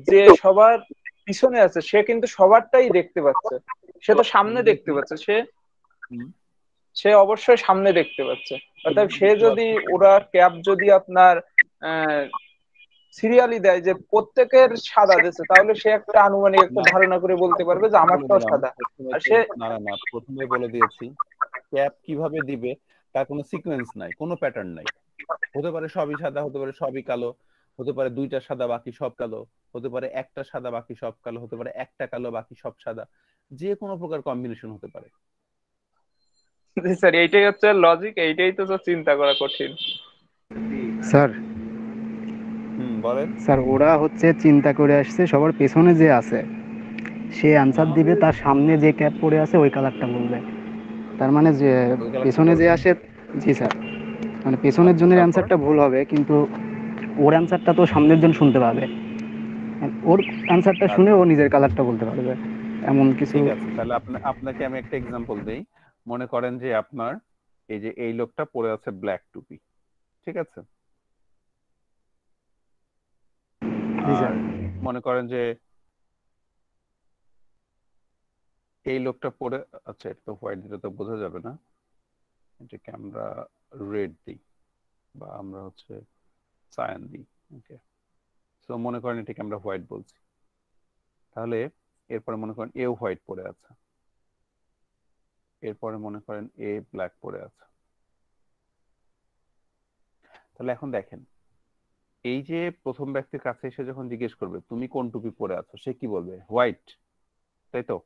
যে সবার পিছনে আছে সে কিন্তু সবারটাই দেখতে পাচ্ছে, সে তো সামনে হুম দেখতে পাচ্ছে, সে হুম সে অবশ্যই সামনে দেখতে পাচ্ছে। হুম, অর্থাৎ সে বুঝতে যদি পারছি। ওরা ক্যাব যদি আপনার সিরিয়ালি দেয় যে প্রত্যেকের সাদা দিচ্ছে, তাহলে সে একটা আনুমানিক একটা না, ধারণা করে বলতে পারবে যে প্রথমে বলে আমারটাও দিলাম, সাদা। প্রথমে আর তো সে না না না, প্রথমে বলে দিয়েছি ক্যাপ কিভাবে দিবে তার কোনো সিকোয়েন্স নাই, কোনো প্যাটার্ন নাই। হতে পারে সবই সাদা, হতে পারে সবই কালো, হতে পারে দুইটা সাদা বাকি সব কালো, হতে পারে একটা সাদা বাকি সব কালো, হতে পারে একটা কালো বাকি সব সাদা, যে কোনো প্রকার কম্বিনেশন হতে পারে। স্যার এইটাই হচ্ছে লজিক, এইটাই তো চিন্তা করা কঠিন। স্যার বলেন। স্যার ওরা হচ্ছে চিন্তা করে আসছে সবার পেছনে যে আছে সে অ্যান্সার হ্যাঁ, দিবে, তার সামনে যে ক্যাপ পরে আছে ওই কালারটা বলবে। তার মানে যে ওই কালারটা পেছনে যে বলবে। আসে, জি স্যার, মানে পেছনের আচ্ছা, জনের তারপর? অ্যান্সারটা ভুল হবে, কিন্তু ওর অ্যান্সারটা তো সামনের জন শুনতে পাবে, ওর অ্যান্সারটা শুনে ও আচ্ছা, নিজের কালারটা বলতে পারবে, এমন কিছু। ঠিক আছে, তাহলে আপনাকে আমি একটা এক্সাম্পল দেই। মনে করেন যে আপনার এই যে এই লোকটা পরে আছে ব্ল্যাক টুপি, ঠিক আছে? জি স্যার। আর মনে করেন যে এই লোকটা পরে, আচ্ছা এটা তো হোয়াইট দিলে তো বোঝা যাবে না, এটাকে আমরা রেড দিই বা আমরা হচ্ছে সায়ান দিই। ওকে, সো মনে করেন এটাকে আমরা হোয়াইট বলছি। তাহলে এরপরে মনে করেন এও হোয়াইট পরে আছে, এরপরে মনে করেন এ ব্ল্যাক পরে আছে। তাহলে এখন দেখেন, এই যে প্রথম ব্যক্তির কাছে এসে যখন জিজ্ঞেস করবে তুমি কোন টুপি পরে আছো, সে কি বলবে? হোয়াইট, তাই তো?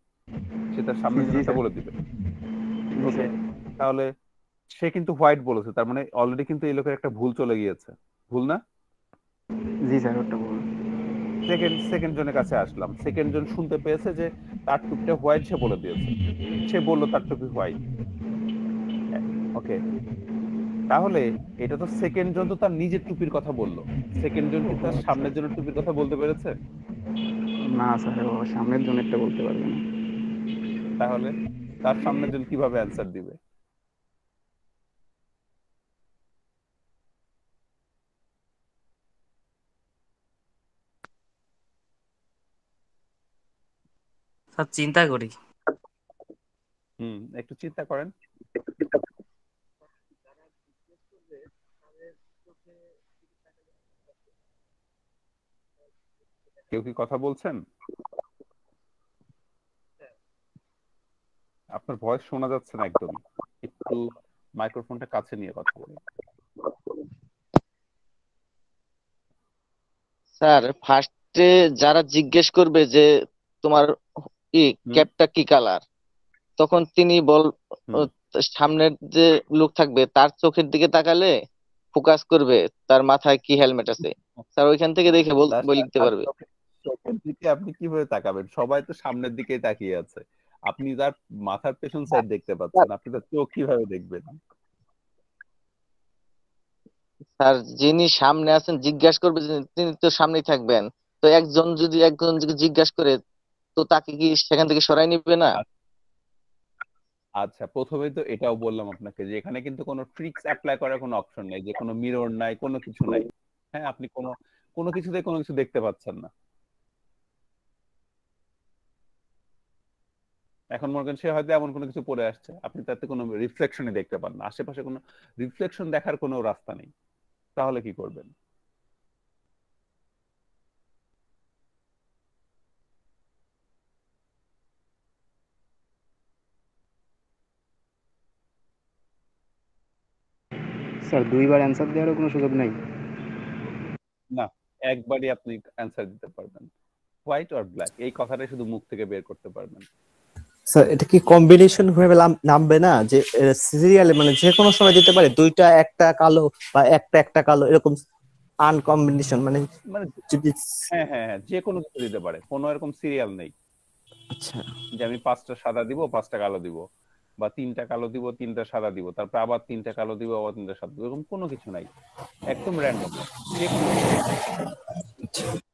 সে তার সামনের জি জনেরটা স্যার। বলে দিবে। জি ওকে, স্যার। তাহলে সে কিন্তু হোয়াইট বলেছে, তার মানে অলরেডি কিন্তু এই লোকের একটা ভুল চলে গিয়েছে, ভুল না? জি স্যার, ওটা বলুন। সেকেন্ড জনের কাছে আসলাম, সেকেন্ড জন শুনতে পেয়েছে যে তার টুপিটা হোয়াইট, সে বলে দিয়েছে, সে বললো তার টুপি হোয়াইট। ওকে, তাহলে এটা তো সেকেন্ড জন তো তার নিজের টুপির কথা বললো, সেকেন্ড জন কি তার সামনের জনের টুপির কথা বলতে পেরেছে? না স্যার, ও সামনের জনেরটা বলতে পারবে না। তাহলে তার সামনের জন কিভাবে অ্যান্সার দিবে? স্যার চিন্তা করি। একটু চিন্তা করেন। কেউ কি কথা বলছেন? আপনার ভয়েস শোনা যাচ্ছে না একদমই, একটু মাইক্রোফোনটা কাছে নিয়ে কথা বলুন। স্যার ফার্স্টে যারা জিজ্ঞেস করবে যে তোমার কি হুম ক্যাপটা কি কালার, তখন তিনি হুম সামনের যে লোক থাকবে তার চোখের দিকে তাকালে ফোকাস করবে তার মাথায় কি হেলমেট আছে। স্যার ওইখান থেকে দেখে তার বলে দিতে তার পারবে। চোখের দিকে আপনি কিভাবে তাকাবেন? সবাই তো সামনের দিকেই তাকিয়ে আছে, আপনি তার মাথার পেছন সাইড দেখতে পাচ্ছেন, আপনি তার চোখ কিভাবে দেখবেন? স্যার যিনি সামনে আছেন জিজ্ঞাসা করবে যে তিনি তো সামনেই থাকবেন, তো একজন যদি জিজ্ঞাসা করে তো তাকে কি সেখান থেকে সরাই নিবে না? আচ্ছা, প্রথমেই তো এটাও বললাম আপনাকে যে এখানে কিন্তু কোনো ট্রিক্স অ্যাপ্লাই করার কোনো অপশন নেই, যে কোনো মিরর নাই, কোনো কিছু নাই। হ্যাঁ, আপনি কোনো কোনো কিছুতে কোনো কিছু দেখতে পাচ্ছেন না। এখন মনে করেন সে হয়তো এমন কোনো কিছু পরে আসছে, আপনি তাতে কোনো রিফ্লেকশনই দেখতে পান না, আশেপাশে কোনো রিফ্লেকশন দেখার কোনো রাস্তা নেই, তাহলে কি করবেন? স্যার, দুইবার অ্যান্সার দেওয়ারও কোনো সুযোগ নাই? না, একবারই আপনি অ্যান্সার দিতে পারবেন, হোয়াইট অর ব্ল্যাক, এই কথাটাই শুধু মুখ থেকে বের করতে পারবেন। স্যার এটা কি কম্বিনেশন হয়ে নামবে না, যে সিরিয়ালে মানে যে কোনো সময় দিতে পারে দুইটা একটা কালো বা একটা কালো এরকম আনকম্বিনেশন মানে মানে যদি। হ্যাঁ হ্যাঁ হ্যাঁ, যে কোনো কিছু দিতে পারে, কোনো এরকম সিরিয়াল নেই আচ্ছা যে আমি 5টা সাদা দিব 5টা কালো দিব, বা 3টা কালো দিব 3টা সাদা দিব, তারপর আবার 3টা কালো দিব আবার 3টা সাদা দিব, এরকম কোনো কিছু নাই, একদম র্যান্ডম, যে কোনো কিছু দিতে পারে।